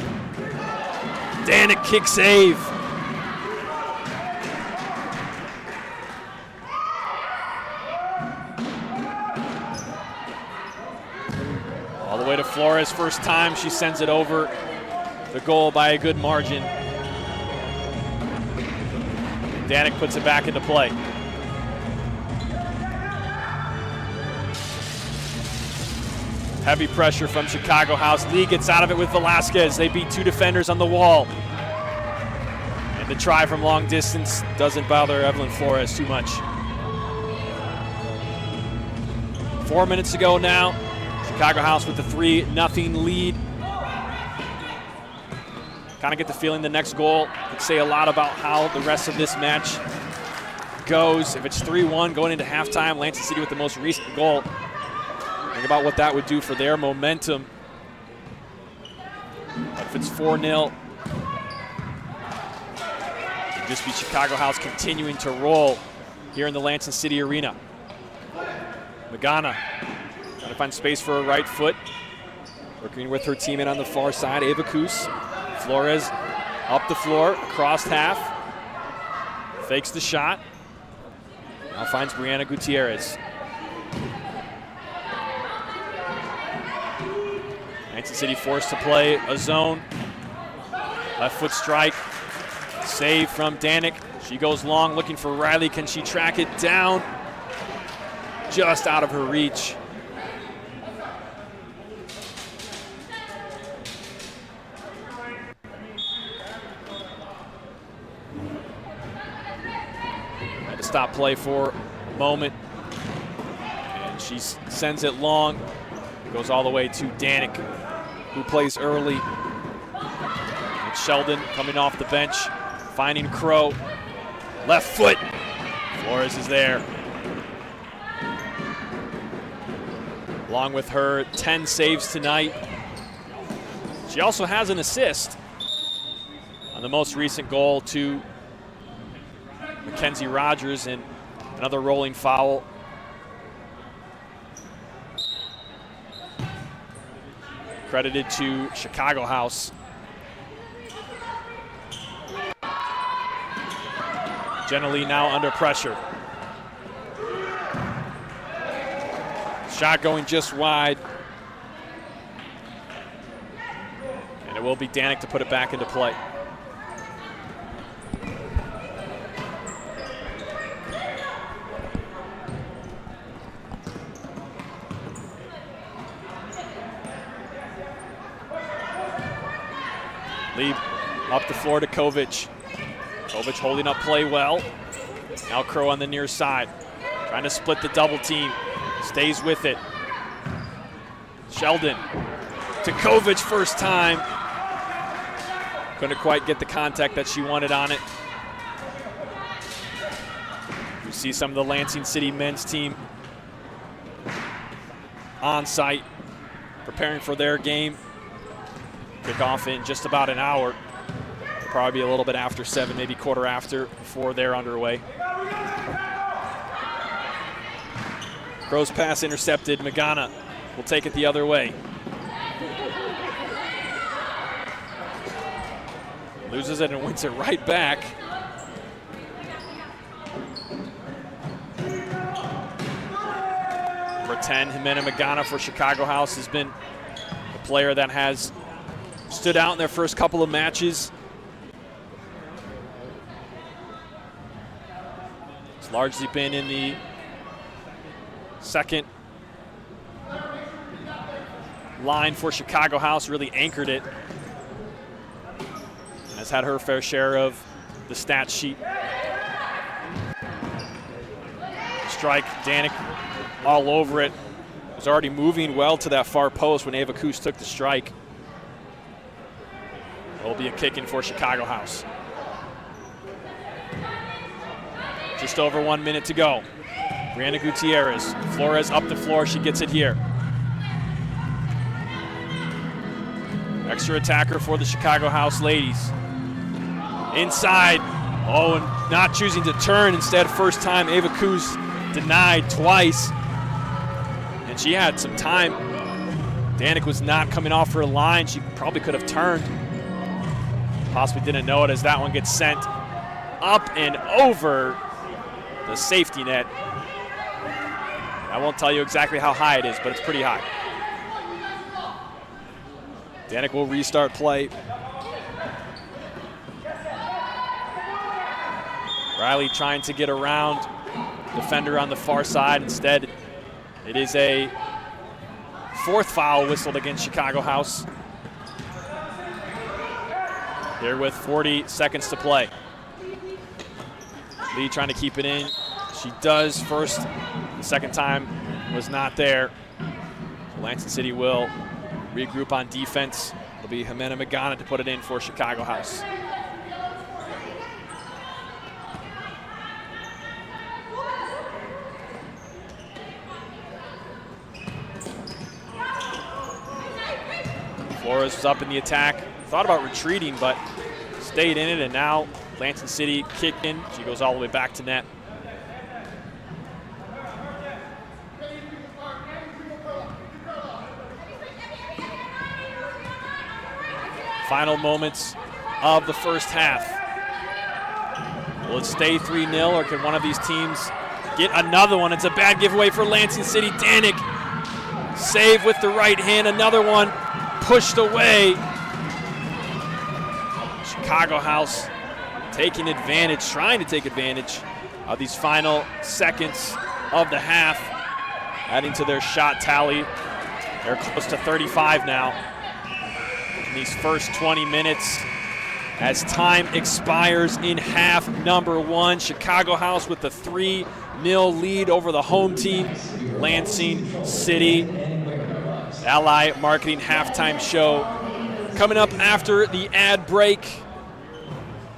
Danik kick save. All the way to Flores, first time she sends it over the goal by a good margin. Danik puts it back into play. Heavy pressure from Chicago House. Lee gets out of it with Velasquez. They beat two defenders on the wall. And the try from long distance doesn't bother Evelyn Flores too much. 4 minutes to go now. Chicago House with the 3-0 lead. Kind of get the feeling the next goal could say a lot about how the rest of this match goes. If it's 3-1 going into halftime, Lansing City with the most recent goal. Think about what that would do for their momentum. But if it's 4-0, it'd just be Chicago House continuing to roll here in the Lansing City Arena. Magana trying to find space for a right foot. Working with her teammate on the far side, Ava Koos. Flores up the floor, across half. Fakes the shot. Now finds Brianna Gutierrez. Lansing City forced to play a zone. Left foot strike. Save from Danik. She goes long looking for Riley. Can she track it down? Just out of her reach. Had to stop play for a moment. And she sends it long. Goes all the way to Danik, who plays early. And Sheldon coming off the bench, finding Crow. Left foot. Flores is there. Along with her 10 saves tonight. She also has an assist on the most recent goal to Mackenzie Rogers, and another rolling foul. Credited to Chicago House. Jenna Lee now under pressure. Shot going just wide. And it will be Danik to put it back into play. Lee up the floor to Kovic. Kovic holding up play well. Now Crow on the near side. Trying to split the double team. Stays with it. Sheldon to Kovic first time. Couldn't quite get the contact that she wanted on it. You see some of the Lansing City men's team on site preparing for their game. Kick-off in just about an hour. Probably be a little bit after 7, maybe quarter after, before they're underway. Crow's pass intercepted. Magana will take it the other way. Loses it and wins it right back. Number 10, Jimena Magana for Chicago House, has been a player that has stood out in their first couple of matches. It's largely been in the second line for Chicago House, really anchored it. Has had her fair share of the stat sheet. Strike, Danik all over it. Was already moving well to that far post when Ava Koos took the strike. It'll be a kick in for Chicago House. Just over 1 minute to go. Brianna Gutierrez. Flores up the floor. She gets it here. Extra attacker for the Chicago House ladies. Inside. Oh, and not choosing to turn. Instead, first time Ava Kuz denied twice. And she had some time. Danik was not coming off her line. She probably could have turned. Possibly didn't know it as that one gets sent up and over the safety net. I won't tell you exactly how high it is, but it's pretty high. Danik will restart play. Riley trying to get around defender on the far side. Instead, it is a fourth foul whistled against Chicago House. Here with 40 seconds to play. Lee trying to keep it in. She does first. The second time was not there. So Lansing City will regroup on defense. It'll be Jimena Magana to put it in for Chicago House. Flores was up in the attack. Thought about retreating, but stayed in it, and now Lansing City kicked in. She goes all the way back to net. Final moments of the first half. Will it stay 3-0, or can one of these teams get another one? It's a bad giveaway for Lansing City. Danik save with the right hand. Another one pushed away. Chicago House taking advantage, trying to take advantage of these final seconds of the half, adding to their shot tally. They're close to 35 now in these first 20 minutes. As time expires in half number one, Chicago House with the 3-0 lead over the home team, Lansing City. Ally Marketing halftime show coming up after the ad break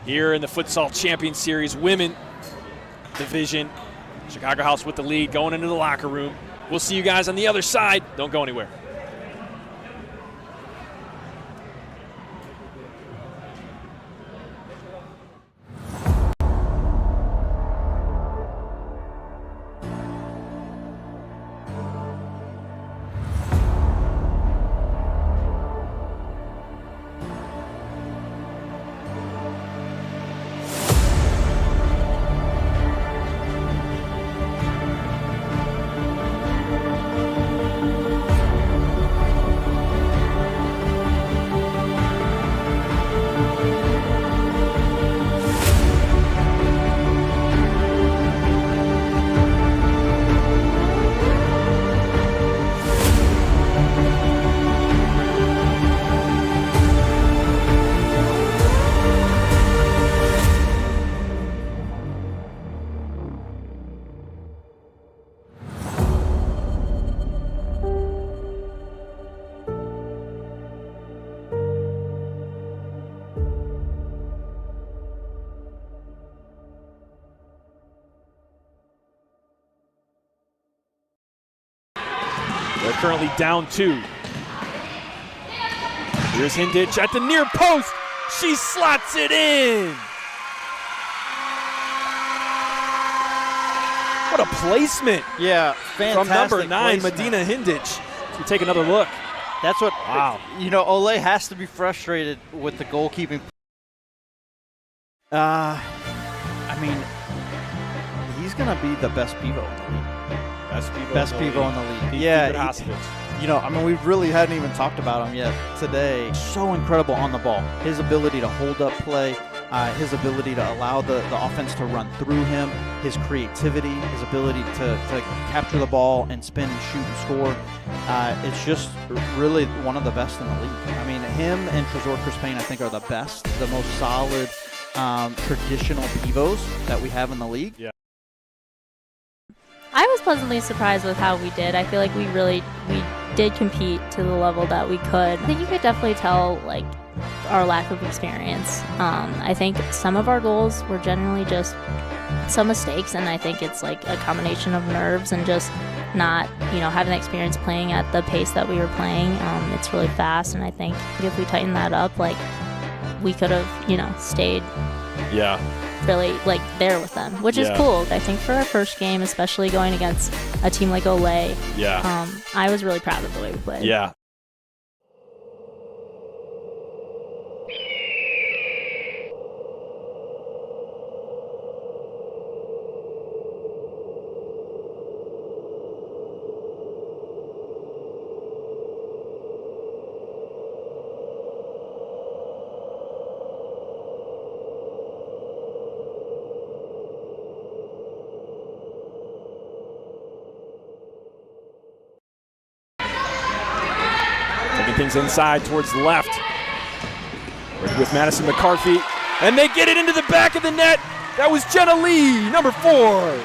here in the Futsal Champion Series Women Division. Chicago House with the lead going into the locker room. We'll see you guys on the other side. Don't go anywhere. They're currently down 2. Here's Hindich at the near post. She slots it in. What a placement. Yeah, fantastic from number 9, placement. Medina Hindich. So take another look. That's what, wow. You know, Ole has to be frustrated with the goalkeeping. I mean, he's going to be the best pivot in the league. Best pivot in the league. Yeah. You know, I mean, we really hadn't even talked about him yet today. So incredible on the ball. His ability to hold up play, his ability to allow the offense to run through him, his creativity, his ability to capture the ball and spin and shoot and score. It's just really one of the best in the league. I mean, him and Trezor Crispane, I think, are the best, the most solid traditional pivots that we have in the league. Yeah. I was pleasantly surprised with how we did. I feel like we did compete to the level that we could. I think you could definitely tell, like, our lack of experience. I think some of our goals were generally just some mistakes, and I think it's like a combination of nerves and just not, having the experience playing at the pace that we were playing. It's really fast, and I think if we tighten that up, like, we could have, stayed really, like, there with them, which is cool. I think for our first game, especially going against a team like Olay, I was really proud of the way we played. Yeah. Things inside towards the left. With Madison McCarthy. And they get it into the back of the net. That was Jenna Lee, number 4.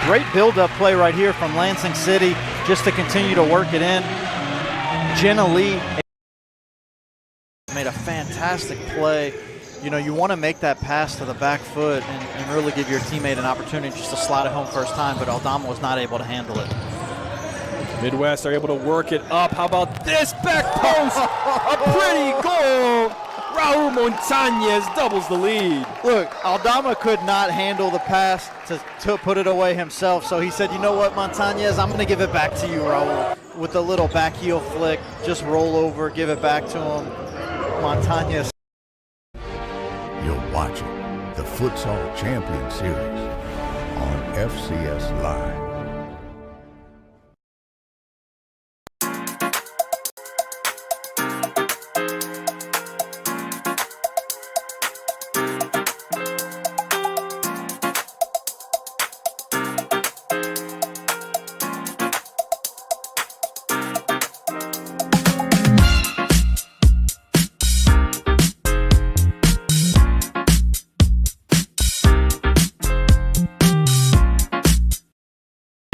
Great build-up play right here from Lansing City just to continue to work it in. Jenna Lee made a fantastic play. You want to make that pass to the back foot and really give your teammate an opportunity just to slide it home first time, but Aldama was not able to handle it. Midwest are able to work it up. How about this back post? A pretty goal. Raul Montañez doubles the lead. Look, Aldama could not handle the pass to put it away himself, so he said, you know what, Montañez, I'm going to give it back to you, Raul. With a little back heel flick, just roll over, give it back to him. Montañez. You're watching the Futsal Champion Series on FCS Live.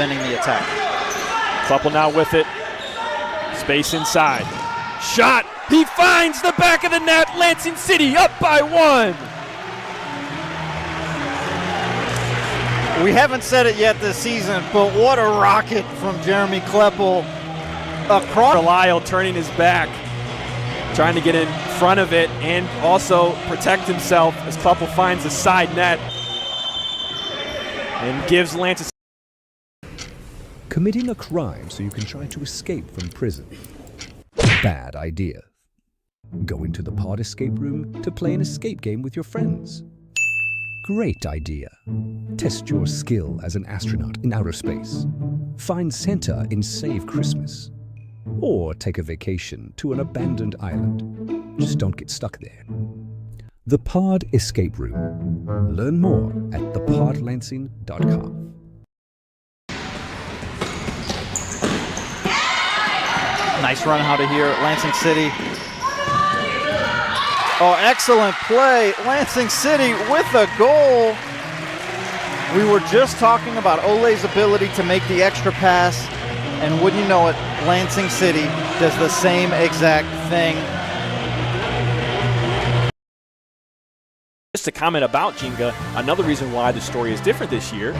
The attack. Kluppel now with it. Space inside. Shot. He finds the back of the net. Lansing City up by 1. We haven't said it yet this season, but what a rocket from Jeremy Kluppel across. Lyle turning his back, trying to get in front of it and also protect himself as Kluppel finds the side net and gives Lansing. Committing a crime so you can try to escape from prison. Bad idea. Going to the pod escape room to play an escape game with your friends. Great idea. Test your skill as an astronaut in outer space. Find Santa in Save Christmas. Or take a vacation to an abandoned island. Just don't get stuck there. The Pod Escape Room. Learn more at thepodlansing.com. Nice run out of here at Lansing City. Oh, excellent play. Lansing City with a goal. We were just talking about Ole's ability to make the extra pass, and wouldn't you know it, Lansing City does the same exact thing. Just to comment about Jenga, another reason why the story is different this year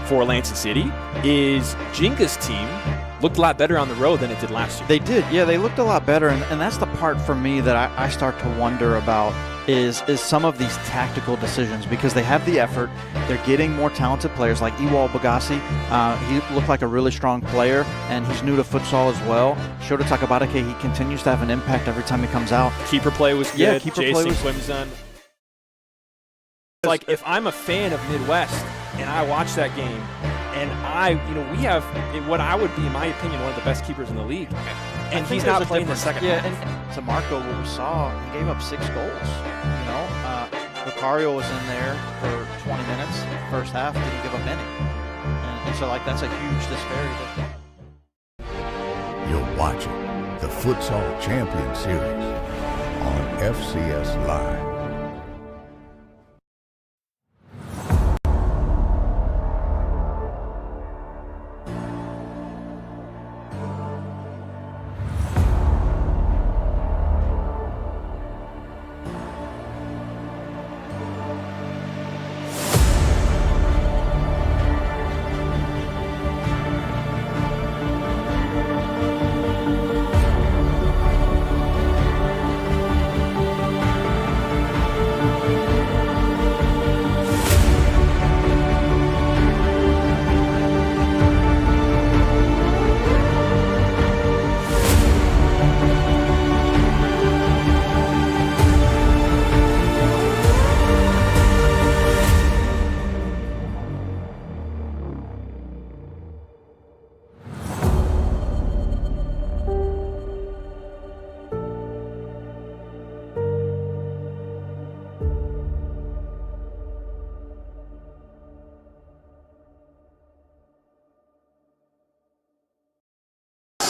for Lansing City is Jenga's team looked a lot better on the road than it did last year. They did, yeah, they looked a lot better, and that's the part for me that I start to wonder about is some of these tactical decisions, because they have the effort, they're getting more talented players like Ewal Bagassi. He looked like a really strong player, and he's new to futsal as well. Shota Takabarake, he continues to have an impact every time he comes out. Keeper play was good. Yeah, keeper play was Clemson. Like, if I'm a fan of Midwest and I watch that game, and we have what I would be, in my opinion, one of the best keepers in the league, and he's not playing the second half. And to Marco, what we saw, he gave up 6 goals. Lucario was in there for 20 minutes, first half, didn't give up any. And so, that's a huge disparity. You're watching the Futsal Champion Series on FCS Live.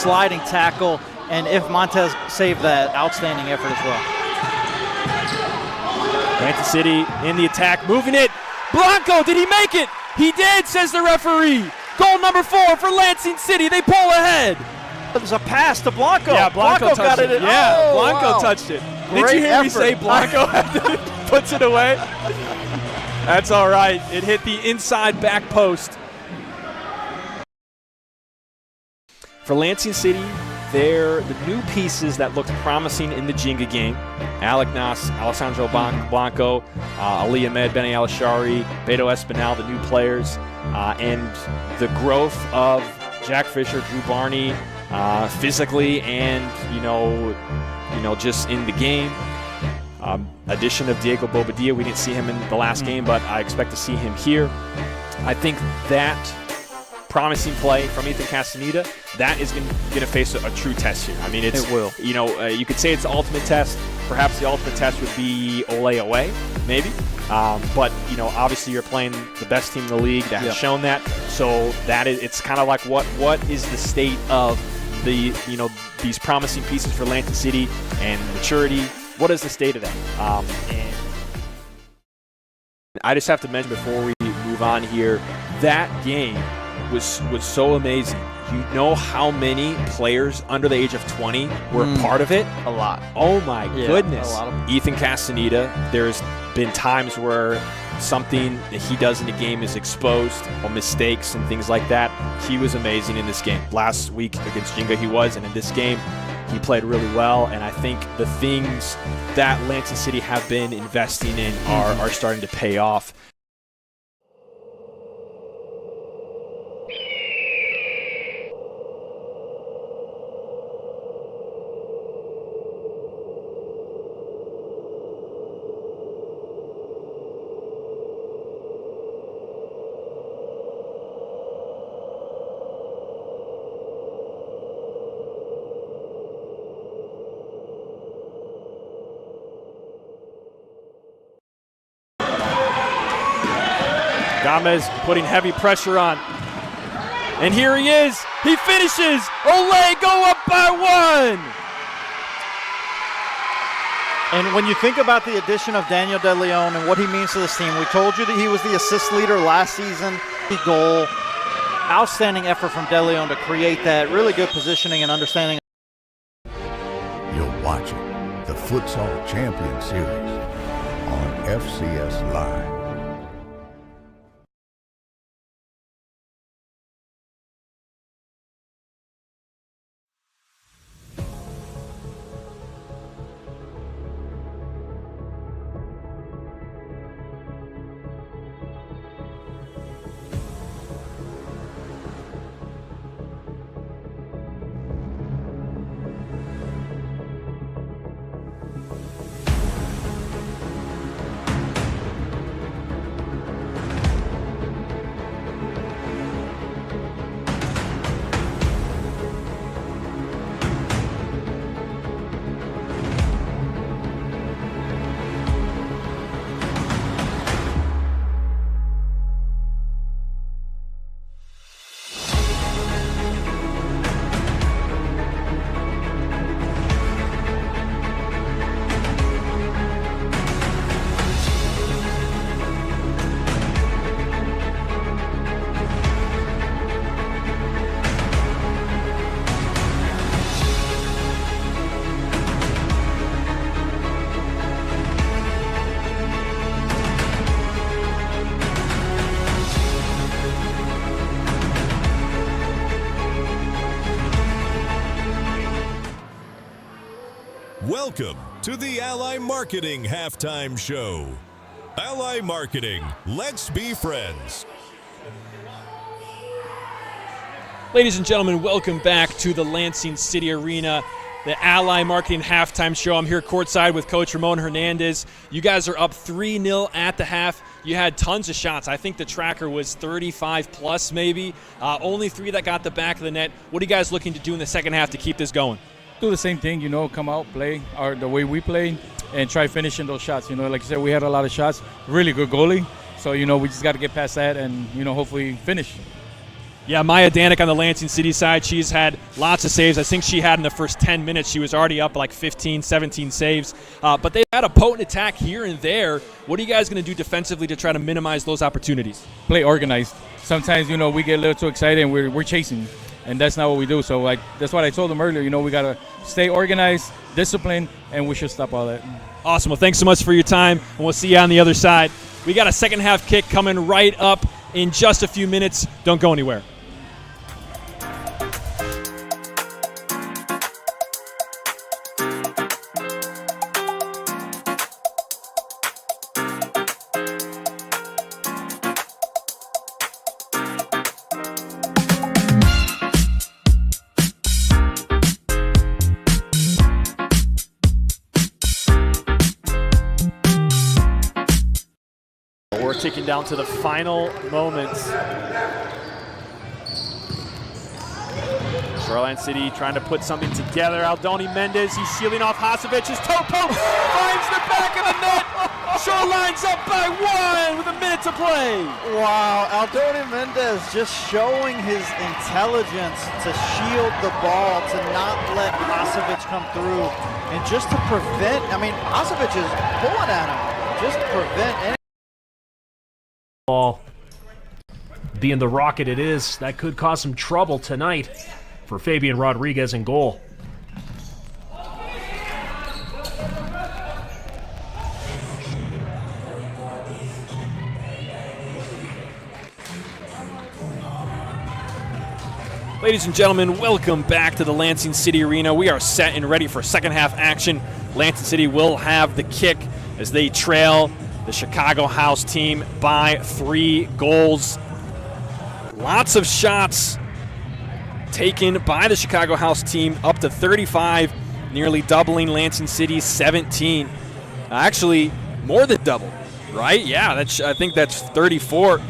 sliding tackle, and if Montez saved that, outstanding effort as well. Lansing City in the attack, moving it. Blanco, did he make it? He did, says the referee. Goal number 4 for Lansing City. They pull ahead. It was a pass to Blanco. Yeah, Blanco got touched it. Yeah, Oh, Blanco wow. touched it. Great Did you hear me effort. say Blanco puts it away? That's all right. It hit the inside back post. For Lansing City, they're the new pieces that looked promising in the Jenga game. Alec Nas, Alessandro Blanco, Ali Ahmed, Benny Alashari, Beto Espinal, the new players, and the growth of Jack Fisher, Drew Barney, physically and just in the game. Addition of Diego Bobadilla, we didn't see him in the last game, but I expect to see him here. I think that promising play from Ethan Castaneda, that is going to face a true test here. I mean, it will. You could say it's the ultimate test. Perhaps the ultimate test would be Ole away, maybe. But obviously you're playing the best team in the league that has shown that. So it's kind of like what is the state of these promising pieces for Lansing City and maturity. What is the state of that? And I just have to mention before we move on here, that game was so amazing. You know how many players under the age of 20 were part of it? A lot. Oh my goodness. A lot of them. Ethan Castaneda, there's been times where something that he does in the game is exposed, or mistakes and things like that. He was amazing in this game. Last week against Jenga he was, and in this game he played really well, and I think the things that Lansing City have been investing in are starting to pay off. Gomez putting heavy pressure on. And here he is. He finishes. Ole go up by 1. And when you think about the addition of Daniel De Leon and what he means to this team, we told you that he was the assist leader last season. The goal. Outstanding effort from De Leon to create that. Really good positioning and understanding. You're watching the Futsal Champion Series on FCS Live. Welcome to the Ally Marketing Halftime Show. Ally Marketing, let's be friends. Ladies and gentlemen, welcome back to the Lansing City Arena, the Ally Marketing Halftime Show. I'm here courtside with Coach Ramon Hernandez. You guys are up 3-0 at the half. You had tons of shots. I think the tracker was 35 plus maybe. Only 3 that got the back of the net. What are you guys looking to do in the second half to keep this going? Do the same thing, come out, play the way we play, and try finishing those shots. Like I said, we had a lot of shots. Really good goalie. So, we just got to get past that and, hopefully finish. Yeah, Maya Danik on the Lansing City side, she's had lots of saves. I think she had in the first 10 minutes, she was already up like 15, 17 saves. But they've had a potent attack here and there. What are you guys going to do defensively to try to minimize those opportunities? Play organized. Sometimes, we get a little too excited and we're chasing, and that's not what we do. So, that's what I told them earlier. We got to stay organized, disciplined, and we should stop all that. Awesome. Well, thanks so much for your time, and we'll see you on the other side. We got a second half kick coming right up in just a few minutes. Don't go anywhere. We're ticking down to the final moments. Shoreline City trying to put something together. Aldoni Mendez, he's shielding off Hasevic's toe poke, finds the back of the net. Shoreline's up by 1 with a minute to play. Wow, Aldoni Mendez just showing his intelligence to shield the ball, to not let Hasevic come through, and just to prevent, Hasevic is pulling at him, just to prevent any ball being the rocket it is, that could cause some trouble tonight for Fabian Rodriguez in goal. Ladies and gentlemen, welcome back to the Lansing City Arena. We are set and ready for second half action. Lansing City will have the kick as they trail the Chicago House team by 3 goals. Lots of shots taken by the Chicago House team, up to 35, nearly doubling Lansing City's 17. Actually, more than double, right? Yeah, I think that's 34.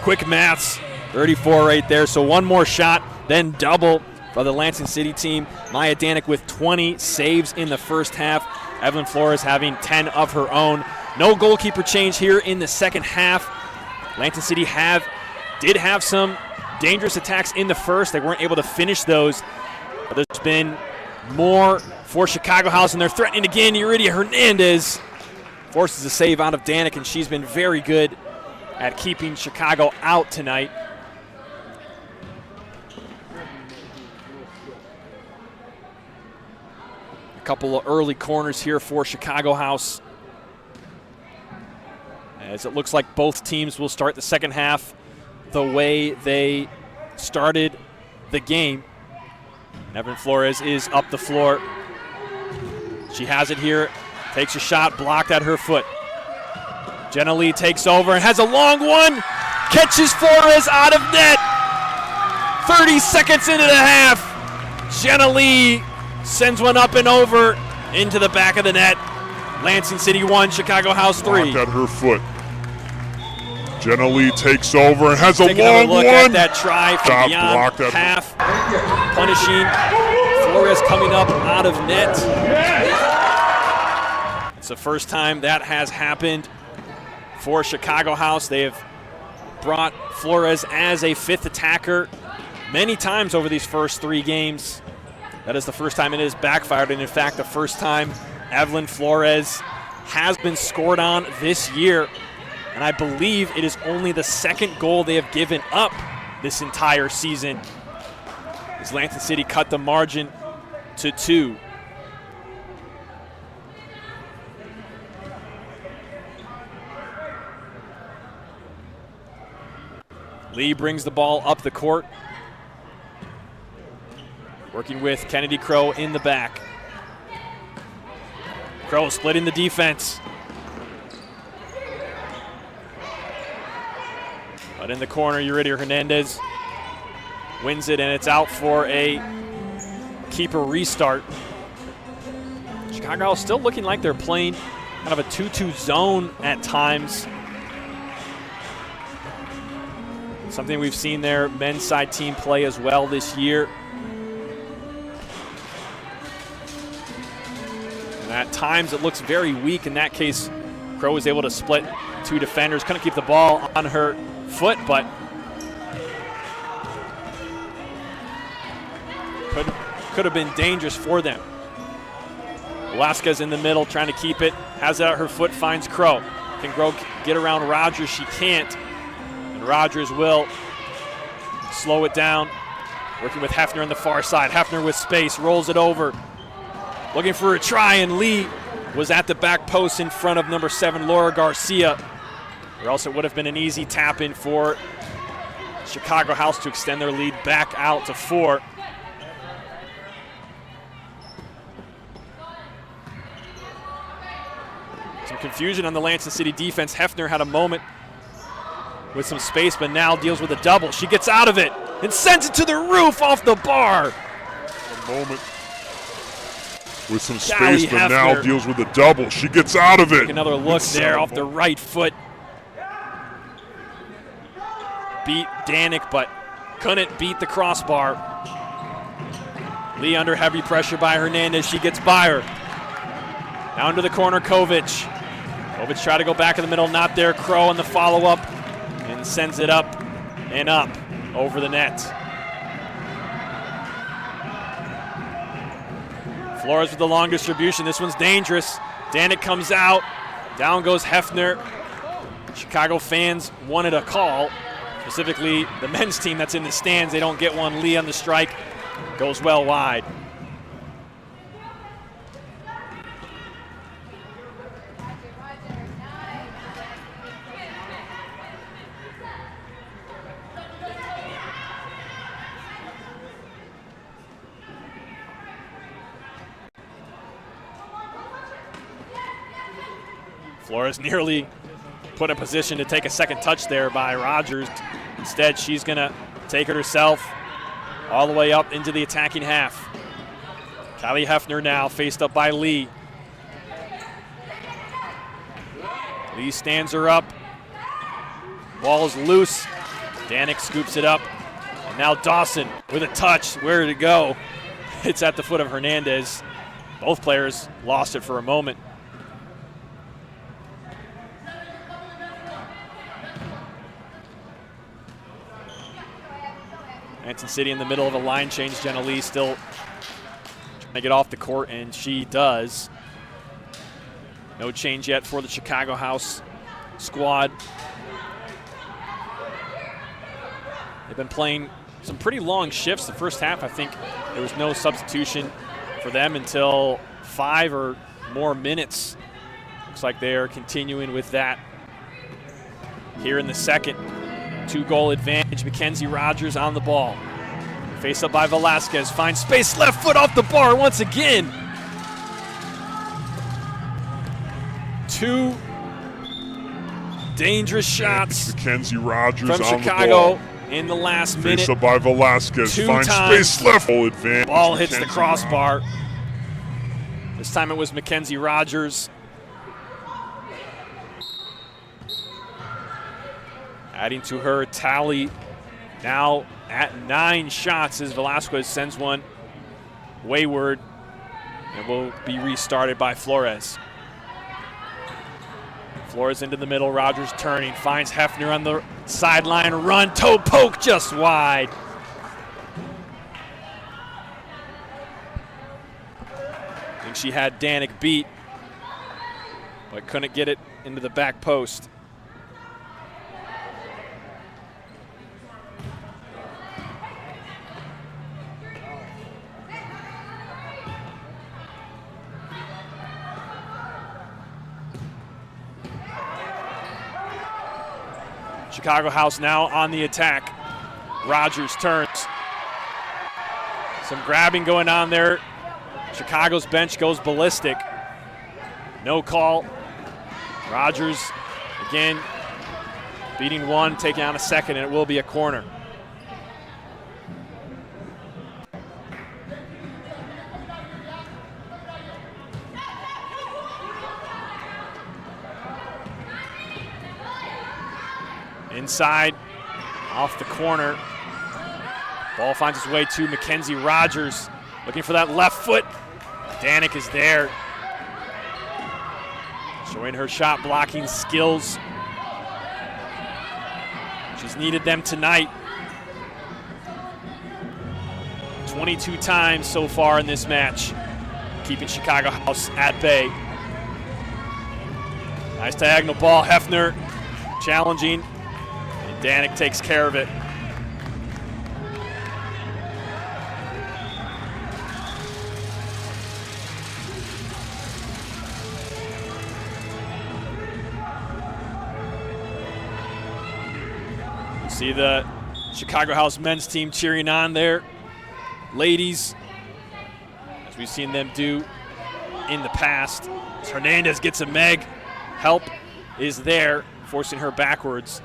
Quick maths, 34 right there. So one more shot, then double for the Lansing City team. Maya Danik with 20 saves in the first half. Evelyn Flores having 10 of her own. No goalkeeper change here in the second half. Lansing City did have some dangerous attacks in the first. They weren't able to finish those. But there's been more for Chicago House, and they're threatening again. Yuridia Hernandez forces a save out of Danik, and she's been very good at keeping Chicago out tonight. A couple of early corners here for Chicago House, as it looks like both teams will start the second half the way they started the game. Evan Flores is up the floor. She has it here, takes a shot, blocked at her foot. Jenna Lee takes over and has a long one, catches Flores out of net. 30 seconds into the half, Jenna Lee sends one up and over into the back of the net. Lansing City 1, Chicago House 3. Blocked at her foot. Jenna Lee takes over and has a Taking long a look one. At that try from beyond blocked half. Punishing Flores coming up out of net. It's the first time that has happened for Chicago House. They have brought Flores as a 5th attacker many times over these first 3 games. That is the first time it has backfired, and in fact, the first time Evelyn Flores has been scored on this year. And I believe it is only the 2nd goal they have given up this entire season, as Lansing City cut the margin to 2. Lee brings the ball up the court, working with Kennedy Crow in the back. Crow splitting the defense. But in the corner, Yuridia Hernandez wins it, and it's out for a keeper restart. Chicago still looking like they're playing kind of a 2-2 zone at times. Something we've seen their men's side team play as well this year. And at times it looks very weak. In that case, Crow was able to split 2 defenders, couldn't keep the ball on her foot, but could have been dangerous for them. Velasquez in the middle trying to keep it. Has it at her foot, finds Crow. Can Crow get around Rogers? She can't. And Rogers will slow it down. Working with Hefner on the far side. Hefner with space, rolls it over. Looking for a try, and Lee was at the back post in front of number 7, Laura Garcia. Or else it would have been an easy tap in for Chicago House to extend their lead back out to 4. Some confusion on the Lansing City defense. Hefner had a moment with some space, but now deals with a double. She gets out of it and sends it to the roof off the bar. A moment with some space, but now deals with a double. She gets out of it. Take another look there off the right foot. Beat Danik, but couldn't beat the crossbar. Lee under heavy pressure by Hernandez. She gets by her. Down to the corner, Kovic. Kovic tried to go back in the middle, not there. Crow on the follow-up and sends it up and up over the net. Flores with the long distribution. This one's dangerous. Danik comes out. Down goes Hefner. Chicago fans wanted a call. Specifically, the men's team that's in the stands, they don't get one. Lee on the strike, goes well wide. Flores nearly put in position to take a second touch there by Rogers. Instead, she's going to take it herself all the way up into the attacking half. Kylie Hefner now faced up by Lee. Lee stands her up. Ball is loose. Danik scoops it up. And now Dawson with a touch. Where did it go? It's at the foot of Hernandez. Both players lost it for a moment. Lansing City in the middle of a line change. Jenna Lee still trying to get off the court, and she does. No change yet for the Chicago House squad. They've been playing some pretty long shifts. The first half, I think there was no substitution for them until 5 or more minutes. Looks like they are continuing with that here in the second. 2-goal advantage. Mackenzie Rogers on the ball. Face up by Velasquez. Finds space. Left foot off the bar once again. 2 dangerous shots. Mackenzie Rogers from on Chicago the ball. In the last minute. Face up by Velasquez. 2 Finds times. space. Left goal advantage. Ball hits Mackenzie the crossbar. This time it was Mackenzie Rogers. Adding to her tally now at 9 shots as Velasquez sends one wayward and will be restarted by Flores. Flores into the middle, Rogers turning, finds Hefner on the sideline, run, toe poke just wide. I think she had Danik beat, but couldn't get it into the back post. Chicago House now on the attack. Rogers turns. Some grabbing going on there. Chicago's bench goes ballistic. No call. Rogers again beating one, taking on a second, and it will be a corner. Inside, off the corner. Ball finds its way to Mackenzie Rogers. Looking for that left foot. Danik is there. Showing her shot blocking skills. She's needed them tonight. 22 times so far in this match, keeping Chicago House at bay. Nice diagonal ball, Hefner challenging, and Danik takes care of it. See the Chicago House men's team cheering on there. Ladies, as we've seen them do in the past. As Hernandez gets a Meg. Help is there, forcing her backwards.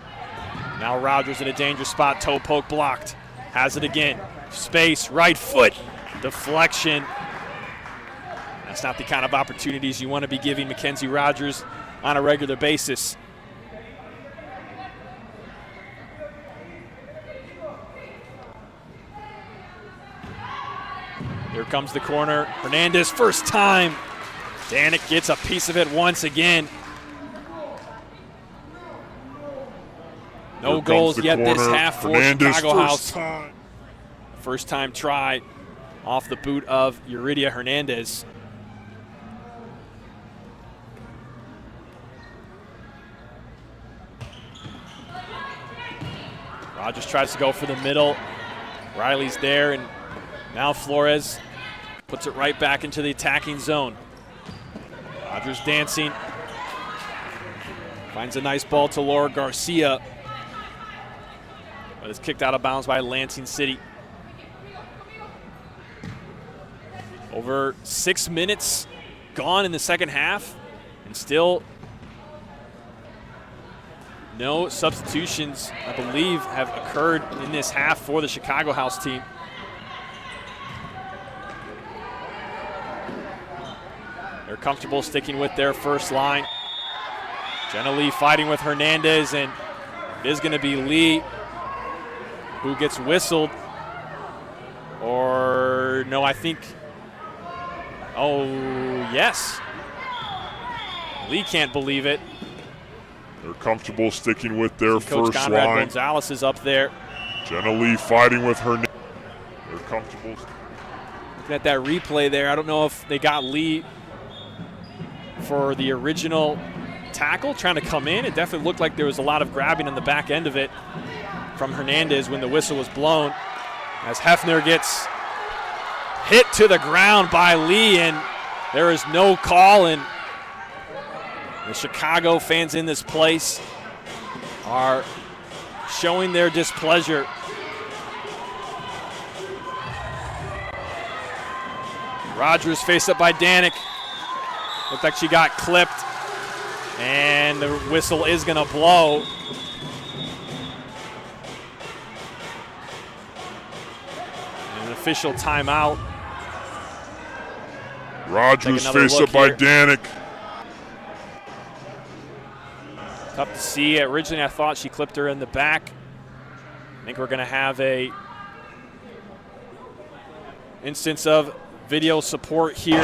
Now Rogers in a dangerous spot, toe poke blocked. Has it again, space, right foot, deflection. That's not the kind of opportunities you want to be giving Mackenzie Rogers on a regular basis. Here comes the corner. Hernandez, first time. Danik gets a piece of it once again. No goals yet this half for Chicago House. First time try off the boot of Yuridia Hernandez. Rogers tries to go for the middle. Riley's there, and now Flores puts it right back into the attacking zone. Rogers dancing. Finds a nice ball to Laura Garcia, but it's kicked out of bounds by Lansing City. Over 6 minutes gone in the second half, and still no substitutions, I believe, have occurred in this half for the Chicago House team. They're comfortable sticking with their first line. Jenna Lee fighting with Hernandez, and it is going to be Lee who gets whistled. Or no, I think, oh yes. Lee can't believe it. They're comfortable sticking with their Coach first Conrad line. Gonzalez is up there. Jenna Lee fighting with Hernandez. They're comfortable. Looking at that replay there, I don't know if they got Lee for the original tackle trying to come in. It definitely looked like there was a lot of grabbing on the back end of it from Hernandez when the whistle was blown. As Hefner gets hit to the ground by Lee, and there is no call, and the Chicago fans in this place are showing their displeasure. Rogers faced up by Danik. Looked like she got clipped, and the whistle is going to blow. And an official timeout. Rogers faced up by Danik. Tough to see. Originally, I thought she clipped her in the back. I think we're going to have a instance of video support here.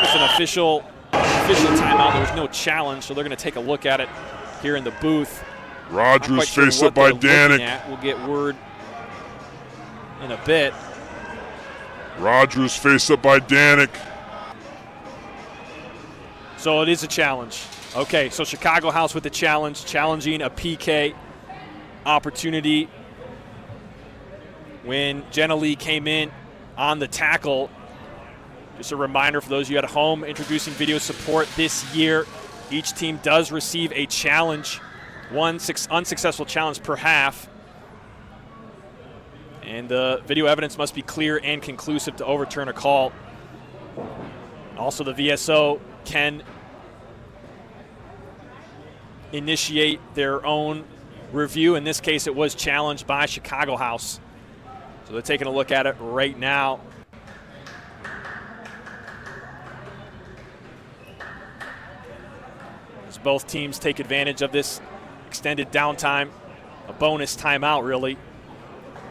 It's an official timeout. There was no challenge, so they're going to take a look at it here in the booth. Rogers faced up by Danik. We'll get word in a bit. Rogers faced up by Danik. So it is a challenge. Okay, so Chicago House with the challenge, challenging a PK opportunity when Jenna Lee came in on the tackle. Just a reminder for those of you at home, introducing video support this year. Each team does receive a challenge, one unsuccessful challenge per half. And the video evidence must be clear and conclusive to overturn a call. Also, the VSO can initiate their own review. In this case, it was challenged by Chicago House. So they're taking a look at it right now. As both teams take advantage of this extended downtime, a bonus timeout really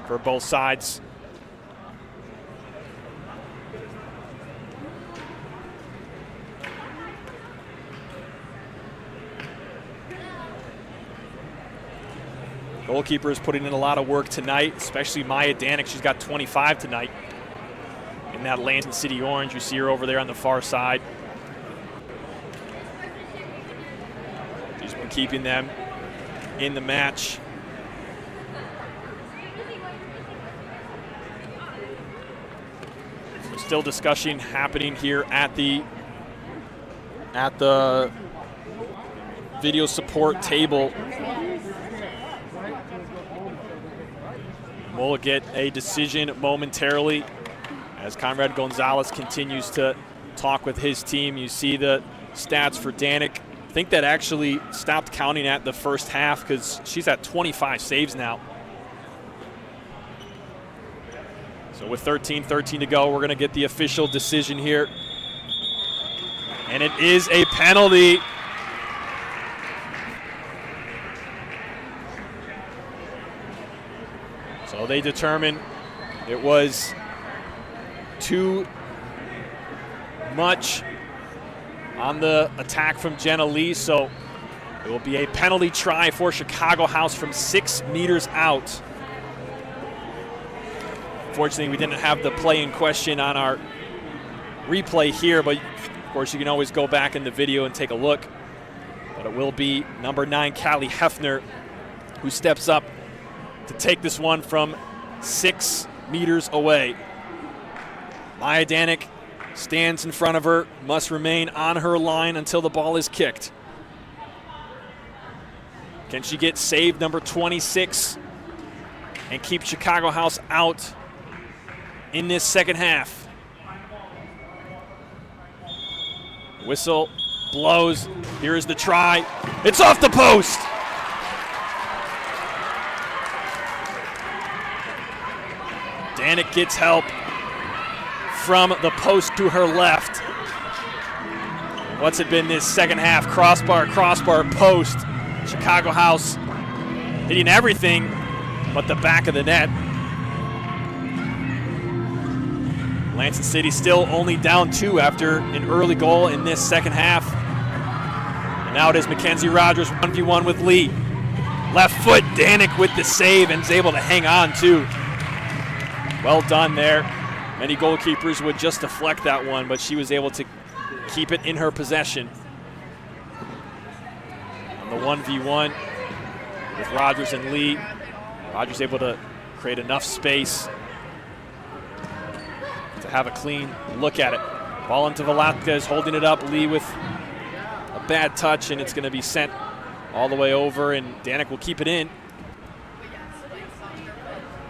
for both sides. Goalkeeper is putting in a lot of work tonight, especially Maya Danik. She's got 25 tonight in that Lansing City orange. You see her over there on the far side. She's been keeping them in the match. So still discussion happening here at the video support table. We'll get a decision momentarily as Conrad Gonzalez continues to talk with his team. You see the stats for Danik. I think that actually stopped counting at the first half because she's at 25 saves now. So with 13 to go, we're going to get the official decision here. And it is a penalty. So they determined it was too much on the attack from Jenna Lee, so it will be a penalty try for Chicago House from 6 meters out. Fortunately, we didn't have the play in question on our replay here, but of course you can always go back in the video and take a look. But it will be number 9, Callie Hefner, who steps up to take this one from 6 meters away. Maya Danik stands in front of her, must remain on her line until the ball is kicked. Can she get save number 26 and keep Chicago House out in this second half? Whistle blows. Here is the try. It's off the post. Danik gets help from the post to her left. What's it been this second half? Crossbar, post. Chicago House hitting everything but the back of the net. Lansing City still only down 2 after an early goal in this second half. And now it is Mackenzie Rogers 1v1 with Lee. Left foot, Danik with the save and is able to hang on too. Well done there. Many goalkeepers would just deflect that one, but she was able to keep it in her possession. On the 1v1 with Rogers and Lee. Rogers able to create enough space to have a clean look at it. Ball into Velasquez, holding it up. Lee with a bad touch, and it's going to be sent all the way over, and Danik will keep it in.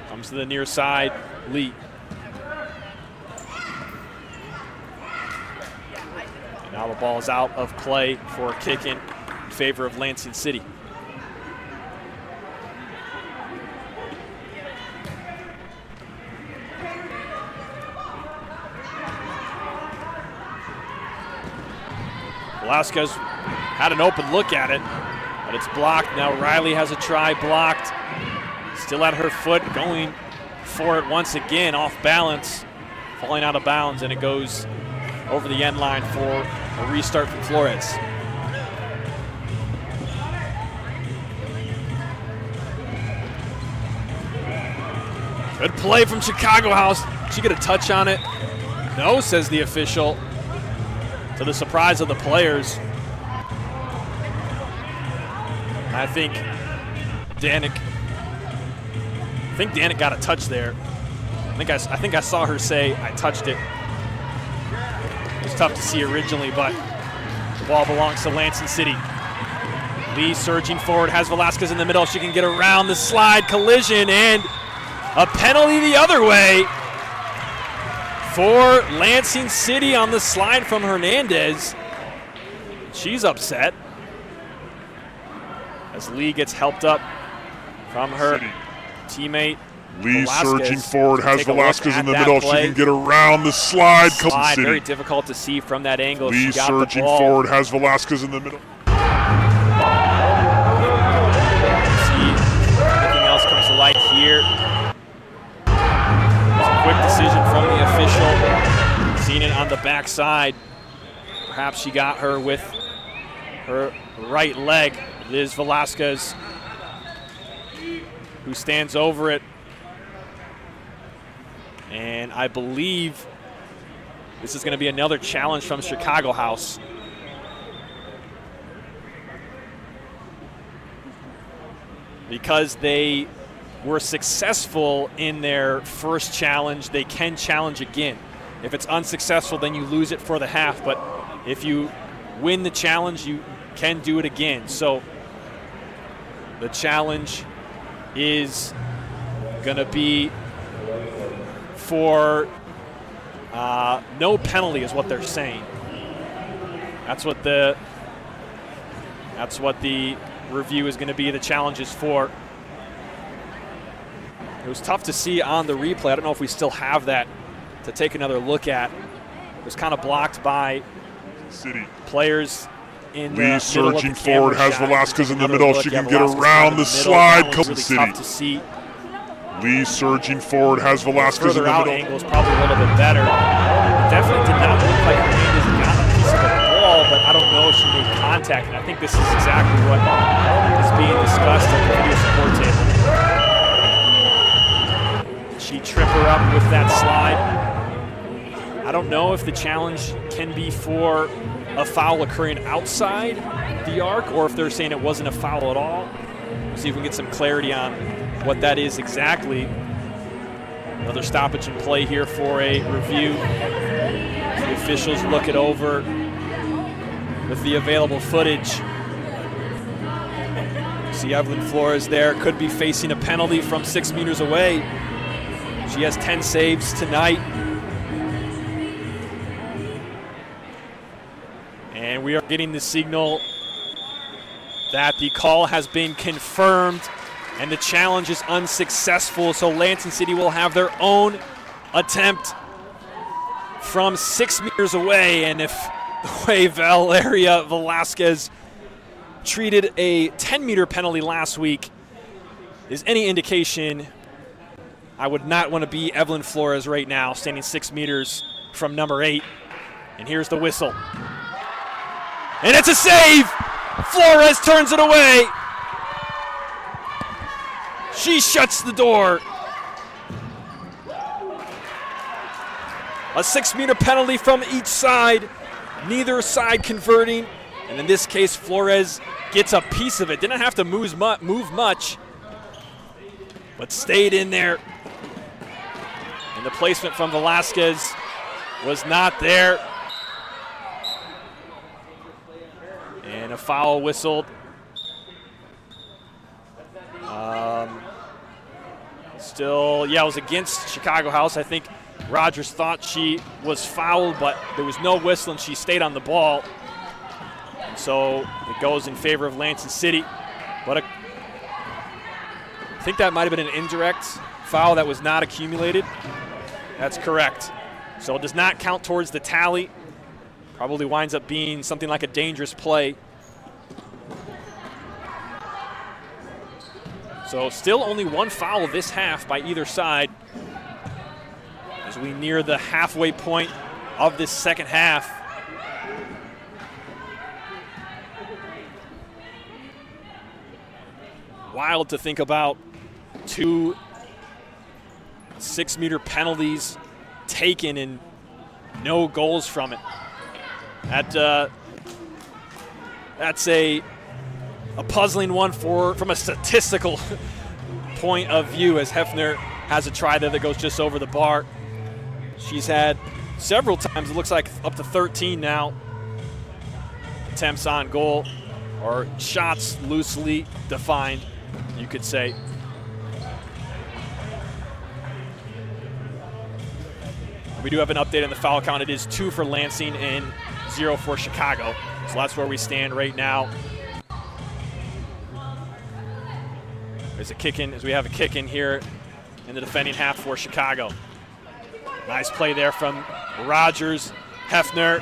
Comes to the near side, Lee. And now the ball is out of play for a kick in favor of Lansing City. Velasquez had an open look at it, but it's blocked. Now Riley has a try blocked. Still at her foot, going for it once again, off balance, falling out of bounds, and it goes over the end line for a restart from Flores. Good play from Chicago House. She get a touch on it? No, says the official, to the surprise of the players. I think Danik got a touch there. I think I saw her say, "I touched it." It was tough to see originally, but the ball belongs to Lansing City. Lee surging forward, has Velasquez in the middle. She can get around the slide, collision, and a penalty the other way for Lansing City on the slide from Hernandez. She's upset as Lee gets helped up from her teammate. Lee Velasquez. surging forward, has Take a Velasquez look in the at middle. that play. She can get around the slide. Slide, City. very difficult to see from that angle. Lee She got surging the ball. forward, has Velasquez in the middle. See, nothing else comes to light here. Quick decision from the official. Seen it on the backside. Perhaps she got her with her right leg. Liz Velasquez who stands over it. And I believe this is going to be another challenge from Chicago House. Because they were successful in their first challenge, they can challenge again. If it's unsuccessful, then you lose it for the half. But if you win the challenge, you can do it again. So the challenge is going to be for no penalty is what they're saying. That's what the review is going to be the challenges for. It was tough to see on the replay. I don't know if we still have that to take another look at. It was kind of blocked by City players in Lee the surging middle forward, has Velasquez in the middle. She can get around the slide. Comes City. Tough to see. Lee surging forward, has Velasquez in the Further out middle. angle is probably a little bit better. It definitely did not look like Hernandez got a piece of the ball, but I don't know if she made contact. And I think this is exactly what is being discussed at the video support table. Did she trip her up with that slide? I don't know if the challenge can be for a foul occurring outside the arc or if they're saying it wasn't a foul at all. We'll see if we can get some clarity on what that is exactly. Another stoppage in play here for a review. The officials look it over with the available footage. See Evelyn Flores there, could be facing a penalty from 6 meters away. She has 10 saves tonight. And we are getting the signal that the call has been confirmed and the challenge is unsuccessful. So Lansing City will have their own attempt from 6 meters away. And if the way Valeria Velasquez treated a 10-meter penalty last week is any indication, I would not want to be Evelyn Flores right now, standing 6 meters from number 8. And here's the whistle. And it's a save! Flores turns it away. She shuts the door. A 6-meter penalty from each side. Neither side converting. And in this case, Flores gets a piece of it. Didn't have to move much, but stayed in there. And the placement from Velasquez was not there. And a foul whistled. Still, yeah, it was against Chicago House. I think Rogers thought she was fouled, but there was no whistle and she stayed on the ball. And so it goes in favor of Lansing City. But I think that might have been an indirect foul that was not accumulated. That's correct. So it does not count towards the tally. Probably winds up being something like a dangerous play. So still only one foul this half by either side as we near the halfway point of this second half. Wild to think about 2 6-meter penalties taken and no goals from it. That's a puzzling one from a statistical point of view, as Hefner has a try there that goes just over the bar. She's had several times, it looks like up to 13 now, attempts on goal, or shots loosely defined, you could say. We do have an update on the foul count. It is 2 for Lansing and 0 for Chicago. So that's where we stand right now. There's a kick in, as we have a kick in here in the defending half for Chicago. Nice play there from Rogers. Hefner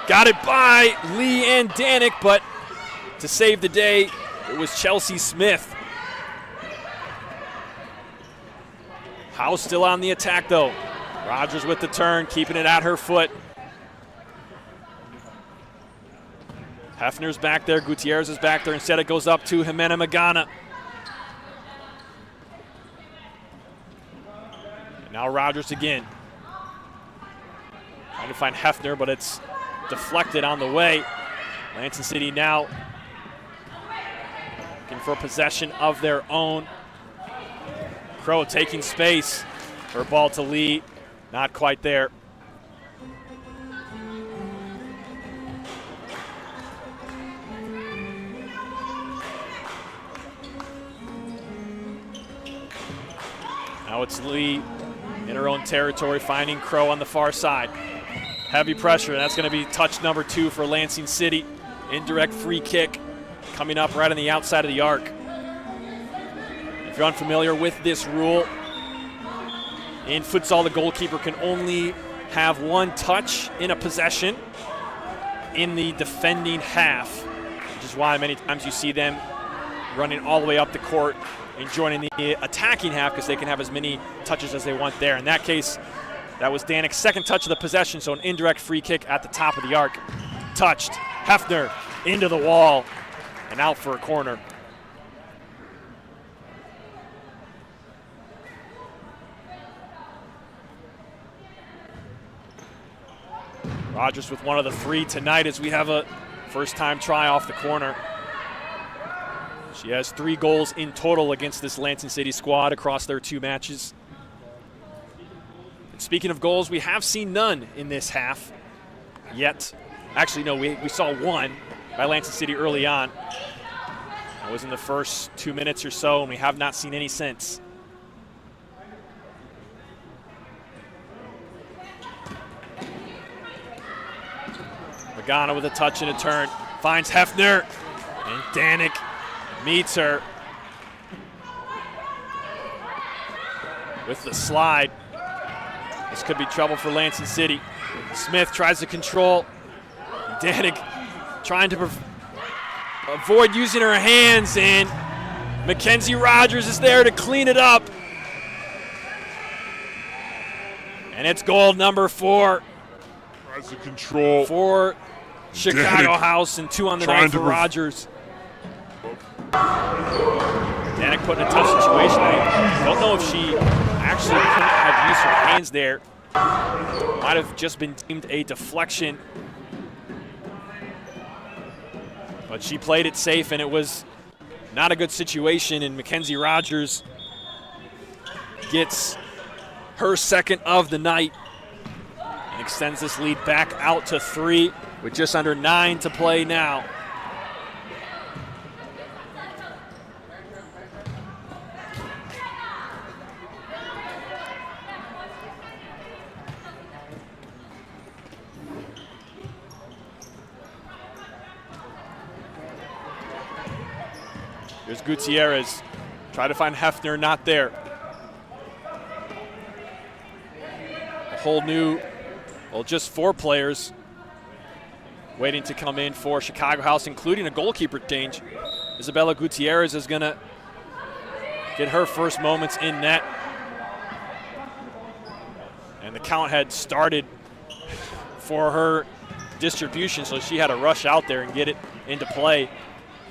got it by Lee and Danik, but to save the day, it was Chelsea Smith. House still on the attack though. Rogers with the turn, keeping it at her foot. Hefner's back there, Gutierrez is back there. Instead it goes up to Jimena Magana. Now Rogers again. Trying to find Hefner, but it's deflected on the way. Lansing City now looking for possession of their own. Crow taking space. Her ball to Lee. Not quite there. Now it's Lee in her own territory, finding Crow on the far side. Heavy pressure, that's going to be touch number 2 for Lansing City. Indirect free kick coming up right on the outside of the arc. If you're unfamiliar with this rule, in futsal, the goalkeeper can only have 1 touch in a possession in the defending half, which is why many times you see them running all the way up the court and joining the attacking half because they can have as many touches as they want there. In that case, that was Danik's second touch of the possession, so an indirect free kick at the top of the arc. Touched. Hefner into the wall and out for a corner. Rogers with one of the 3 tonight as we have a first-time try off the corner. She has 3 goals in total against this Lansing City squad across their 2 matches. And speaking of goals, we have seen none in this half yet. Actually, no, we saw 1 by Lansing City early on. That was in the first 2 minutes or so, and we have not seen any since. Magana with a touch and a turn. Finds Hefner, and Danik meets her with the slide. This could be trouble for Lansing City. Smith tries to control. Danik trying to avoid using her hands, and Mackenzie Rogers is there to clean it up. And it's goal number 4. Tries to control for Chicago Danik House, and 2 on the night for Rogers. Danik put in a tough situation. I don't know if she actually couldn't have used her hands there. Might have just been deemed a deflection. But she played it safe, and it was not a good situation, and Mackenzie Rogers gets her second of the night and extends this lead back out to 3 with just under 9 to play now. Here's Gutierrez. Try to find Hefner, not there. A whole new, well, just 4 players waiting to come in for Chicago House, including a goalkeeper change. Isabella Gutierrez is gonna get her first moments in net. And the count had started for her distribution, so she had to rush out there and get it into play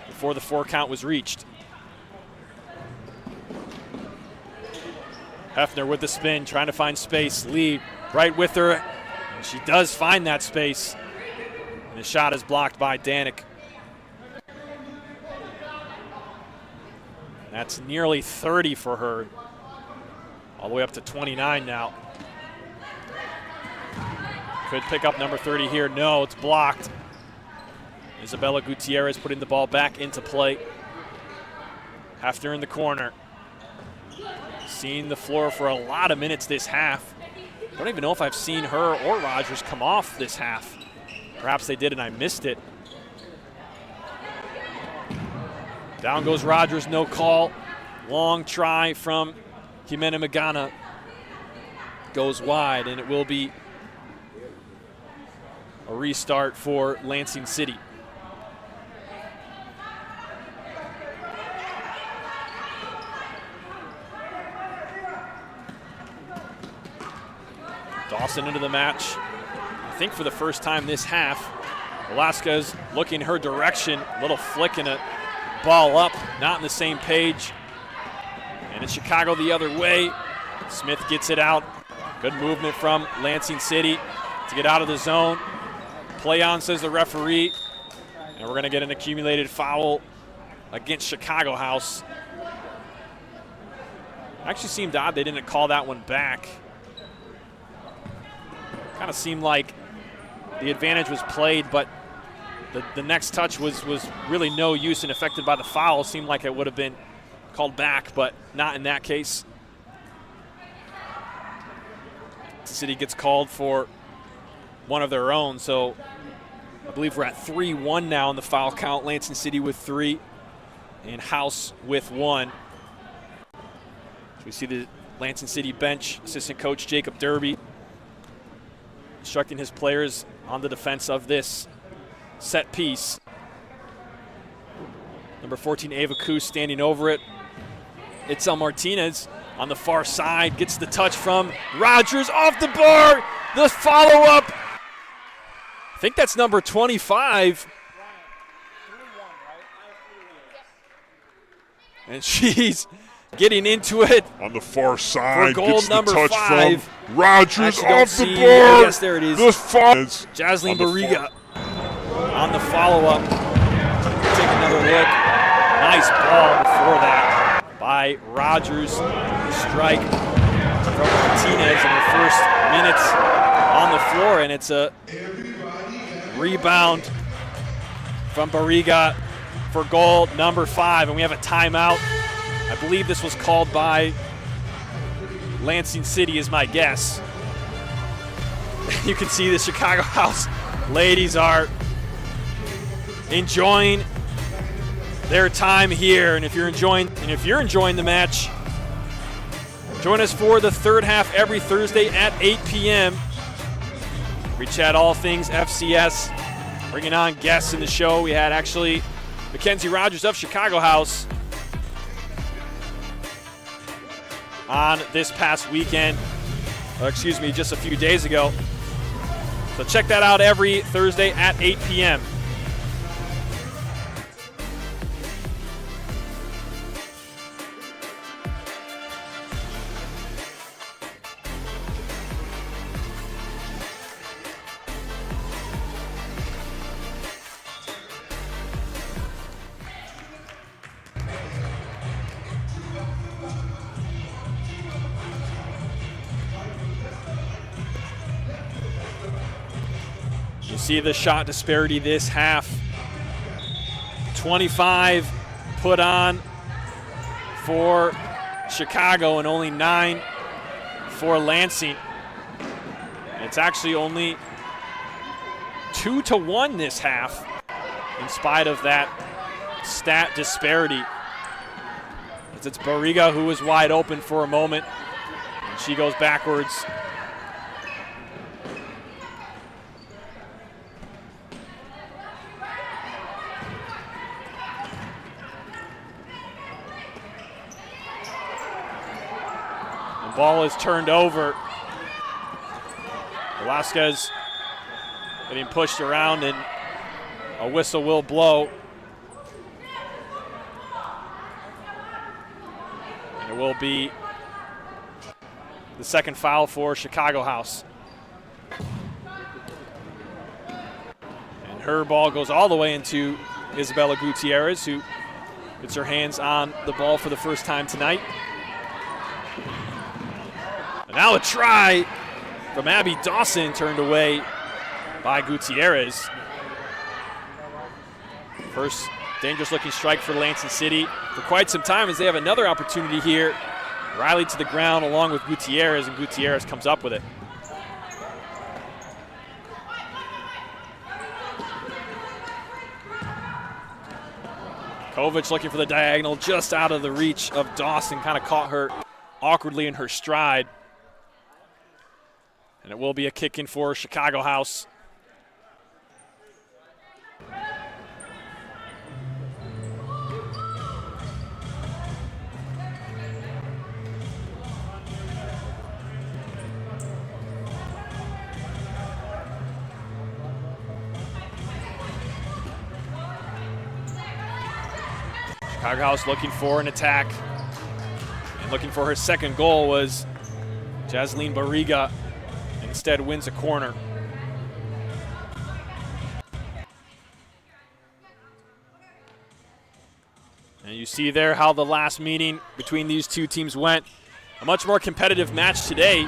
before the 4 count was reached. Hefner with the spin, trying to find space. Lee right with her. And she does find that space. And the shot is blocked by Danik. That's nearly 30 for her. All the way up to 29 now. Could pick up number 30 here. No, it's blocked. Isabella Gutierrez putting the ball back into play. Hefner in the corner. Seen the floor for a lot of minutes this half. Don't even know if I've seen her or Rogers come off this half. Perhaps they did and I missed it. Down goes Rogers, no call. Long try from Jimena Magana. Goes wide, and it will be a restart for Lansing City. Dawson into the match. I think for the first time this half. Velasquez looking her direction. A little flick and a ball up. Not on the same page. And it's Chicago the other way. Smith gets it out Good movement from Lansing City to get out of the zone. Play on, says the referee. And we're going to get an accumulated foul against Chicago House. Actually seemed odd they didn't call that one back. Kind of seemed like the advantage was played, but the next touch was really no use and affected by the foul. Seemed like it would have been called back, but not in that case. The City gets called for one of their own, so I believe we're at 3-1 now in the foul count. Lansing City with 3 and House with 1. So we see the Lansing City bench, assistant coach Jacob Derby instructing his players on the defense of this set piece. Number 14, Ava Coos standing over it. Itzel Martinez on the far side gets the touch from Rogers off the bar. The follow-up. I think that's number 25. And she's getting into it. On the far side, for goal gets the number touch 5. from Rogers off the bar. Yes, there it is. Jaslyn Barriga on the follow-up. Take another look. Nice ball before that by Rogers. Strike from Martinez in her first minutes on the floor, and it's a rebound from Barriga for goal number 5, and we have a timeout. I believe this was called by Lansing City is my guess. You can see the Chicago House ladies are enjoying their time here, and if you're enjoying the match, join us for the third half every Thursday at 8 p.m. We chat all things FCS, bringing on guests in the show. We had actually Mackenzie Rogers of Chicago House on this past weekend, just a few days ago. So check that out every Thursday at 8 p.m. You see the shot disparity this half. 25 put on for Chicago and only 9 for Lansing. It's actually only 2-1 this half in spite of that stat disparity. It's Barriga who was wide open for a moment, and she goes backwards. Ball is turned over. Velasquez getting pushed around, and a whistle will blow. And it will be the second foul for Chicago House. And her ball goes all the way into Isabella Gutierrez, who gets her hands on the ball for the first time tonight. Now a try from Abby Dawson, turned away by Gutierrez. First dangerous-looking strike for Lansing City for quite some time, as they have another opportunity here. Riley to the ground along with Gutierrez, and Gutierrez comes up with it. Kovic looking for the diagonal, just out of the reach of Dawson, kind of caught her awkwardly in her stride. And it will be a kick in for Chicago House. Chicago House looking for an attack. And looking for her second goal was Jasleen Barriga instead wins a corner. And you see there how the last meeting between these two teams went. A much more competitive match today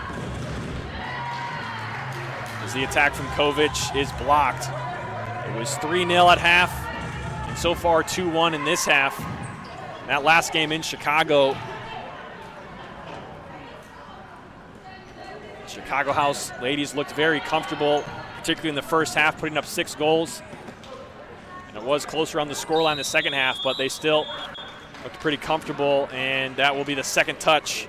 as the attack from Kovic is blocked. It was 3-0 at half, and so far 2-1 in this half. That last game in Chicago, Chicago House ladies looked very comfortable, particularly in the first half, putting up 6 goals. And it was closer on the scoreline in the second half, but they still looked pretty comfortable, and that will be the second touch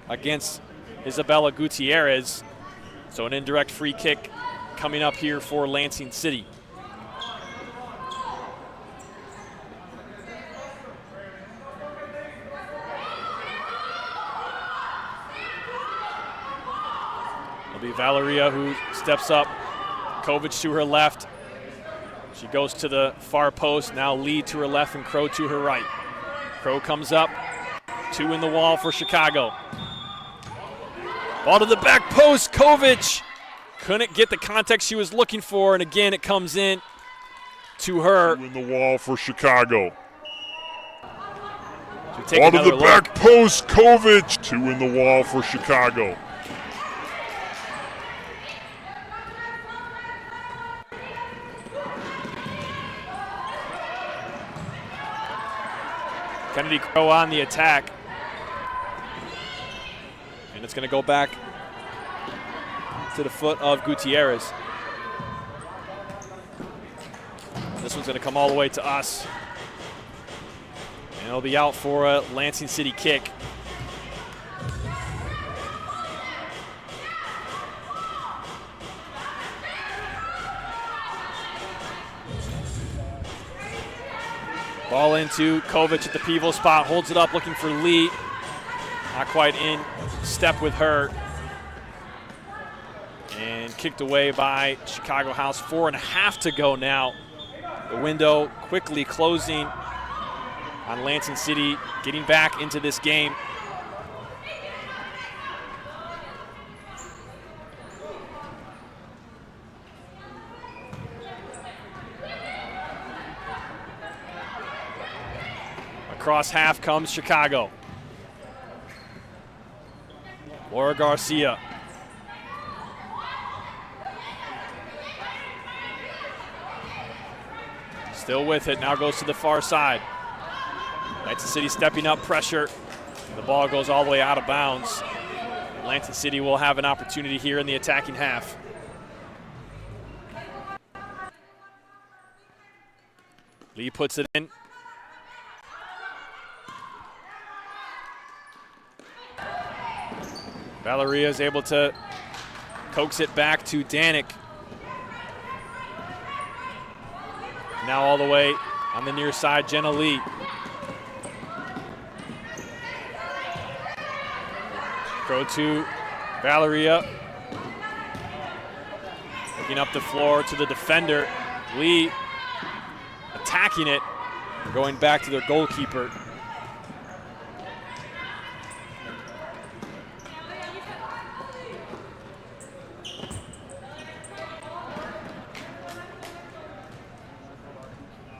against Isabella Gutierrez. So an indirect free kick coming up here for Lansing City. It'll be Valeria who steps up. Kovic to her left. She goes to the far post. Now Lee to her left and Crow to her right. Crow comes up. 2 in the wall for Chicago. Ball to the back post. Kovic couldn't get the contact she was looking for, and again it comes in to her. 2 in the wall for Chicago. Ball to the back post. Kovic. 2 in the wall for Chicago. Kennedy Crow on the attack. And it's going to go back to the foot of Gutierrez. This one's going to come all the way to us. And it'll be out for a Lansing City kick. Ball into Kovic at the pivot spot, holds it up looking for Lee. Not quite in step with her. And kicked away by Chicago House. 4.5 to go now. The window quickly closing on Lansing City, getting back into this game. Across half comes Chicago. Laura Garcia. Still with it, now goes to the far side. Lansing City stepping up pressure. The ball goes all the way out of bounds. Lansing City will have an opportunity here in the attacking half. Lee puts it in. Valeria is able to coax it back to Danik. Now all the way on the near side, Jenna Lee. Go to Valeria. Looking up the floor to the defender. Lee attacking it, going back to their goalkeeper.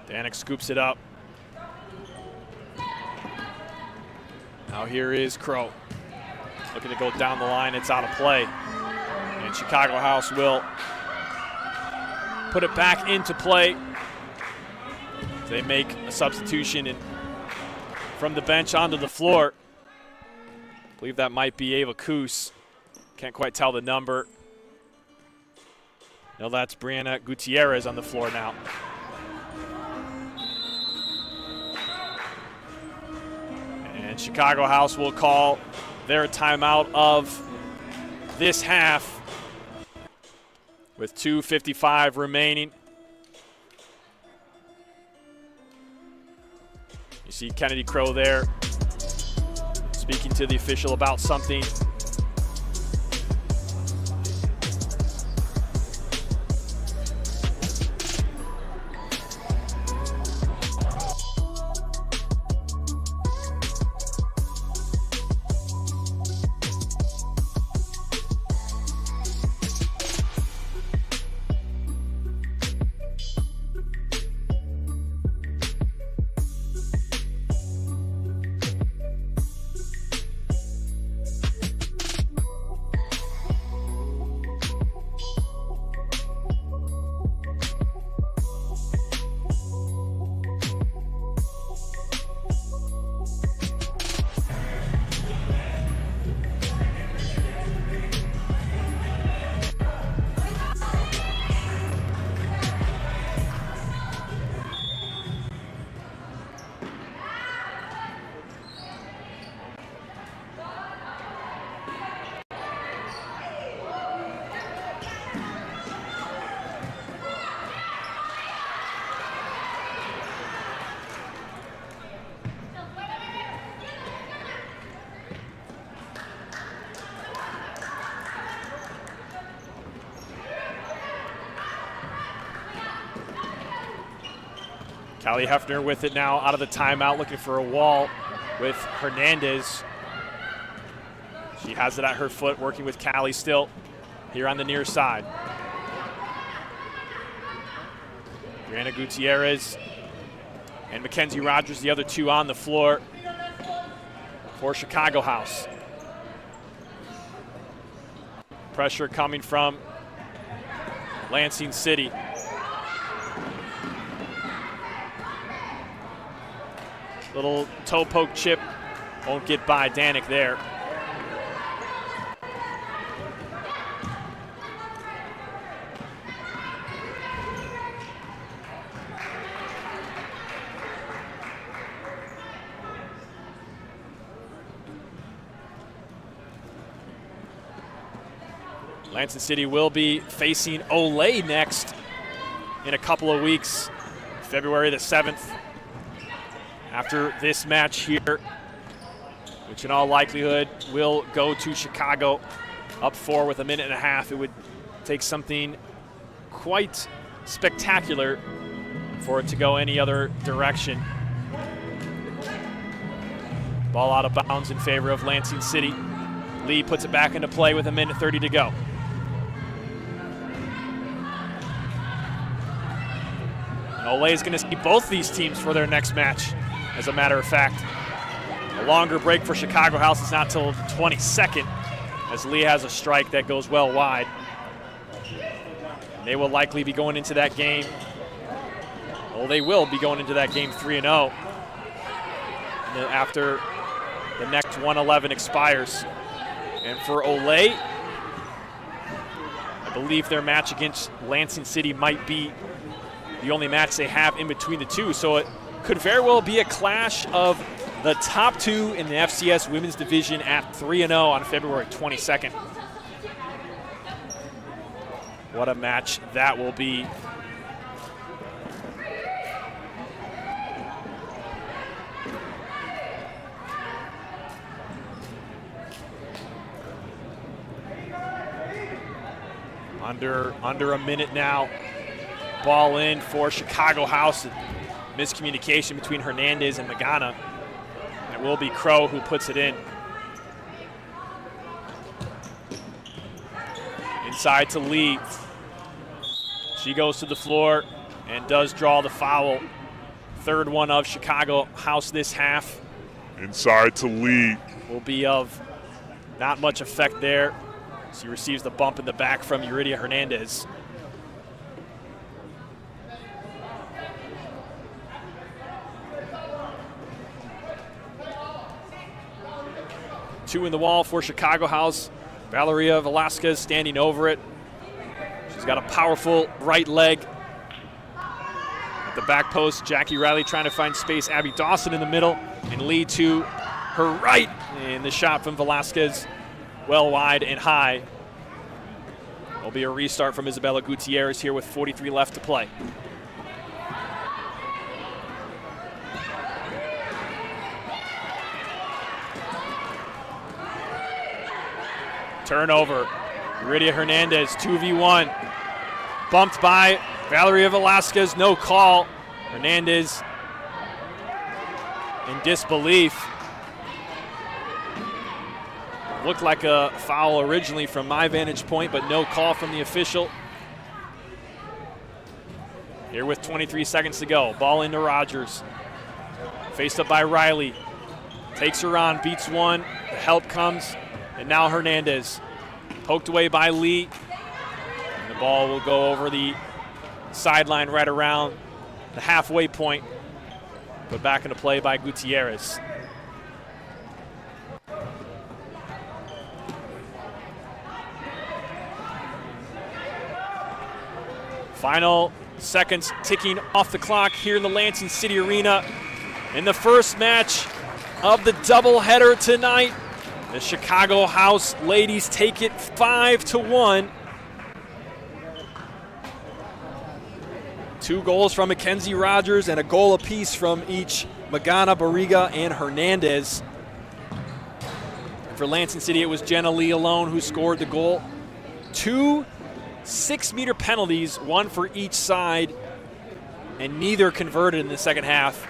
Danik scoops it up. Now here is Crow. Looking to go down the line, it's out of play. And Chicago House will put it back into play. They make a substitution and from the bench onto the floor. I believe that might be Ava Koos. Can't quite tell the number. No, that's Brianna Gutierrez on the floor now. And Chicago House will call their timeout of this half with 2:55 remaining. You see Kennedy Crow there speaking to the official about something. Callie Hefner with it now out of the timeout, looking for a wall with Hernandez. She has it at her foot, working with Callie still here on the near side. Brianna Gutierrez and Mackenzie Rogers, the other two on the floor for Chicago House. Pressure coming from Lansing City. Little toe poke chip, won't get by Danik there. Lansing City will be facing Olay next in a couple of weeks, February the 7th. After this match here, which in all likelihood will go to Chicago up 4 with a minute and a half. It would take something quite spectacular for it to go any other direction. Ball out of bounds in favor of Lansing City. Lee puts it back into play with a minute 30 to go. And Olay is going to see both these teams for their next match. As a matter of fact, a longer break for Chicago House is not till the 22nd, as Lee has a strike that goes well wide. And they will likely be going into that game. Well, they will be going into that game 3-0 after the next 111 expires. And for Olay, I believe their match against Lansing City might be the only match they have in between the two. So it could very well be a clash of the top two in the FCS Women's Division at 3-0 on February 22nd. What a match that will be. Under a minute now. Ball in for Chicago House. Miscommunication between Hernandez and Magana. It will be Crow who puts it in. Inside to Lee. She goes to the floor and does draw the foul. Third one of Chicago House this half. Inside to Lee. Will be of not much effect there. She receives the bump in the back from Yuridia Hernandez. Two in the wall for Chicago House. Valeria Velasquez standing over it. She's got a powerful right leg. At the back post, Jackie Riley trying to find space. Abby Dawson in the middle. And Lee to her right. And the shot from Velasquez well wide and high. Will be a restart from Isabella Gutierrez here with 43 left to play. Turnover. Yuridia Hernandez, 2v1. Bumped by Valeria Velasquez, no call. Hernandez in disbelief. Looked like a foul originally from my vantage point, but no call from the official. Here with 23 seconds to go. Ball into Rogers. Faced up by Riley. Takes her on, beats one. The help comes, and now Hernandez. Poked away by Lee. And the ball will go over the sideline right around the halfway point. Put back into play by Gutierrez. Final seconds ticking off the clock here in the Lansing City Arena. In the first match of the doubleheader tonight, the Chicago House ladies take it 5-1. 2 goals from Mackenzie Rogers and a goal apiece from each Magana, Barriga, and Hernandez. For Lansing City, it was Jenna Lee alone who scored the goal. 2 6-meter penalties, one for each side. and neither converted in the second half.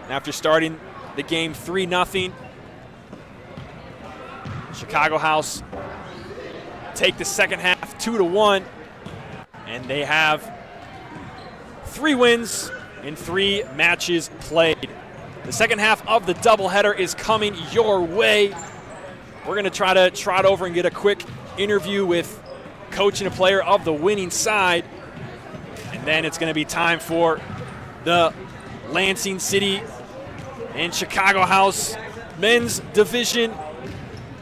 After starting the game 3-0, Chicago House take the second half 2-1, and they have 3 wins in 3 matches played. The second half of the doubleheader is coming your way. We're going to try to trot over and get a quick interview with coach and a player of the winning side. And then it's going to be time for the Lansing City and Chicago House men's division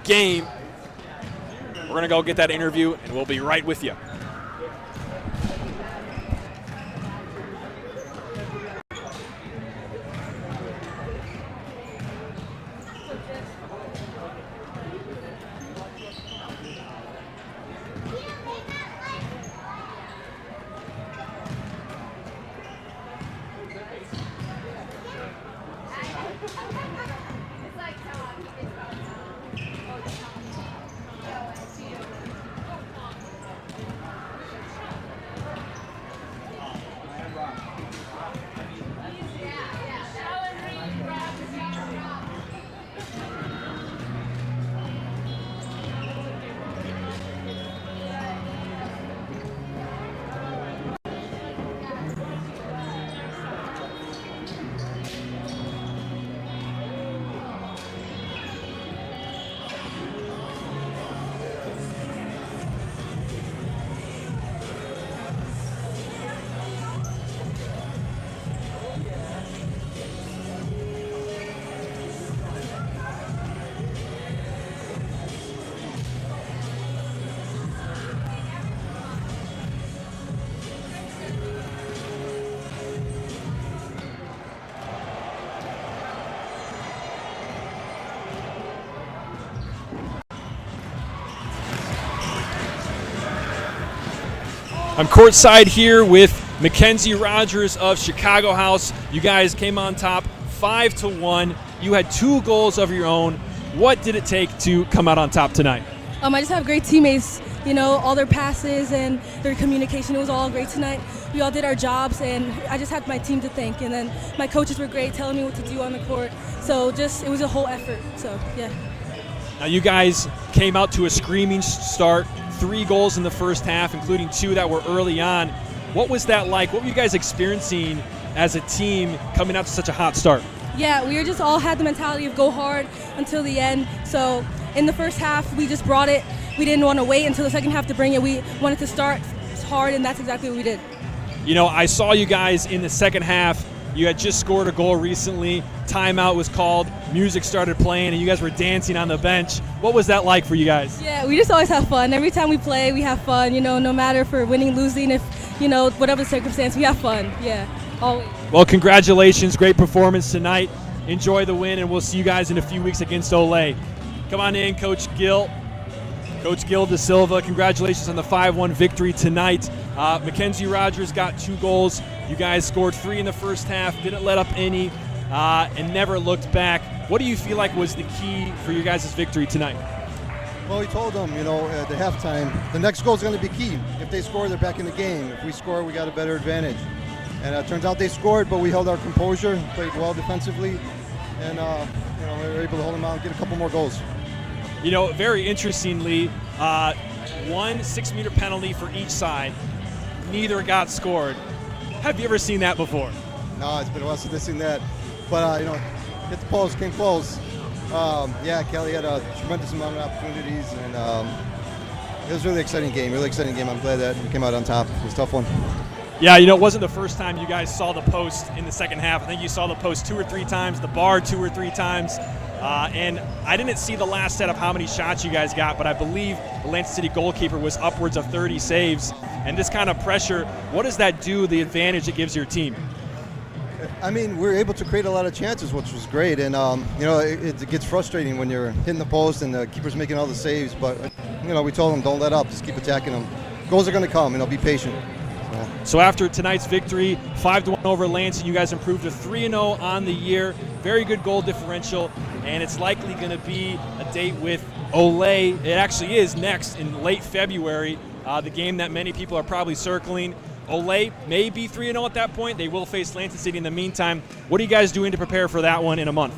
game. We're going to go get that interview, and we'll be right with you. I'm courtside here with Mackenzie Rogers of Chicago House. You guys came on top 5-1. You had 2 goals of your own. What did it take to come out on top tonight? I just have great teammates. You know, all their passes and their communication, it was all great tonight. We all did our jobs, and I just had my team to thank. And then my coaches were great, telling me what to do on the court. So it was a whole effort. So, yeah. Now you guys came out to a screaming start. 3 goals in the first half, including 2 that were early on. What was that like? What were you guys experiencing as a team coming out to such a hot start? Yeah, we just all had the mentality of go hard until the end. So in the first half, we just brought it. We didn't want to wait until the second half to bring it. We wanted to start hard, and that's exactly what we did. You know, I saw you guys in the second half. You had just scored a goal recently. Timeout was called. Music started playing, and you guys were dancing on the bench. What was that like for you guys? Yeah, we just always have fun. Every time we play, we have fun. You know, no matter if we're winning, losing, if, you know, whatever the circumstance, we have fun. Yeah, always. Well, congratulations. Great performance tonight. Enjoy the win, and we'll see you guys in a few weeks against Olay. Come on in, Coach Gill. Coach Gil Da Silva, congratulations on the 5-1 victory tonight. Mackenzie Rogers got 2 goals. You guys scored 3 in the first half, didn't let up any, and never looked back. What do you feel like was the key for your guys' victory tonight? Well, we told them, you know, at the halftime, the next goal is going to be key. If they score, they're back in the game. If we score, we got a better advantage. And it turns out they scored, but we held our composure, played well defensively, and you know, we were able to hold them out and get a couple more goals. You know, very interestingly, 1 6-meter penalty for each side. Neither got scored. Have you ever seen that before? No, it's been a while since I've seen that. But, you know, hit the post, came close. Yeah, Kelly had a tremendous amount of opportunities, and it was a really exciting game, I'm glad that we came out on top. It was a tough one. Yeah, you know, it wasn't the first time you guys saw the post in the second half. I think you saw the post 2 or 3 times, the bar 2 or 3 times. And I didn't see the last set of how many shots you guys got, but I believe the Lansing City goalkeeper was upwards of 30 saves. And this kind of pressure, what does that do, the advantage it gives your team? I mean, we were able to create a lot of chances, which was great. And, you know, it gets frustrating when you're hitting the post and the keeper's making all the saves. But, you know, we told them, don't let up, just keep attacking them. Goals are going to come, and be patient. So after tonight's victory, 5-1 over Lansing, you guys improved to 3-0 on the year. Very good goal differential, and it's likely going to be a date with Olay. It actually is next in late February, the game that many people are probably circling. Olay may be 3-0 at that point. They will face Lansing City in the meantime. What are you guys doing to prepare for that one in a month?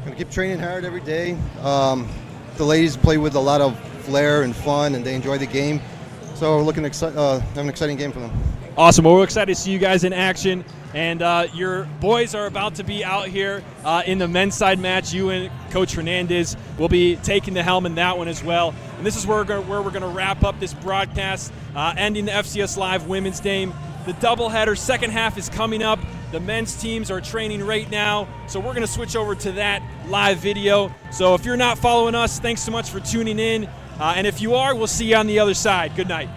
Gonna keep training hard every day. The ladies play with a lot of flair and fun, and they enjoy the game. So we're looking to have an exciting game for them. Awesome. Well, we're excited to see you guys in action. And your boys are about to be out here in the men's side match. You and Coach Hernandez will be taking the helm in that one as well. And this is where we're going to wrap up this broadcast, ending the FCS Live women's game. The doubleheader second half is coming up. The men's teams are training right now, so we're going to switch over to that live video. So if you're not following us, thanks so much for tuning in. And if you are, we'll see you on the other side. Good night.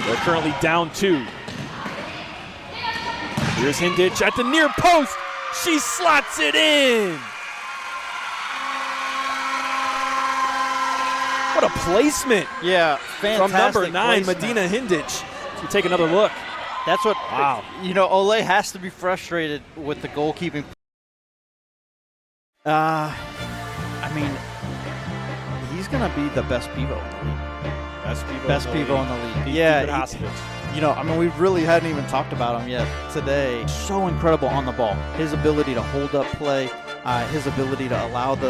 They're currently down 2. Here's Hindich at the near post. She slots it in. What a placement. Yeah, fantastic. From number 9, placement. Medina Hindich. So take another look. That's what, wow. Olay has to be frustrated with the goalkeeping. I mean, he's going to be the best pivot. Best pivot in the league. Yeah, we really hadn't even talked about him yet today. So incredible on the ball. His ability to hold up play, his ability to allow the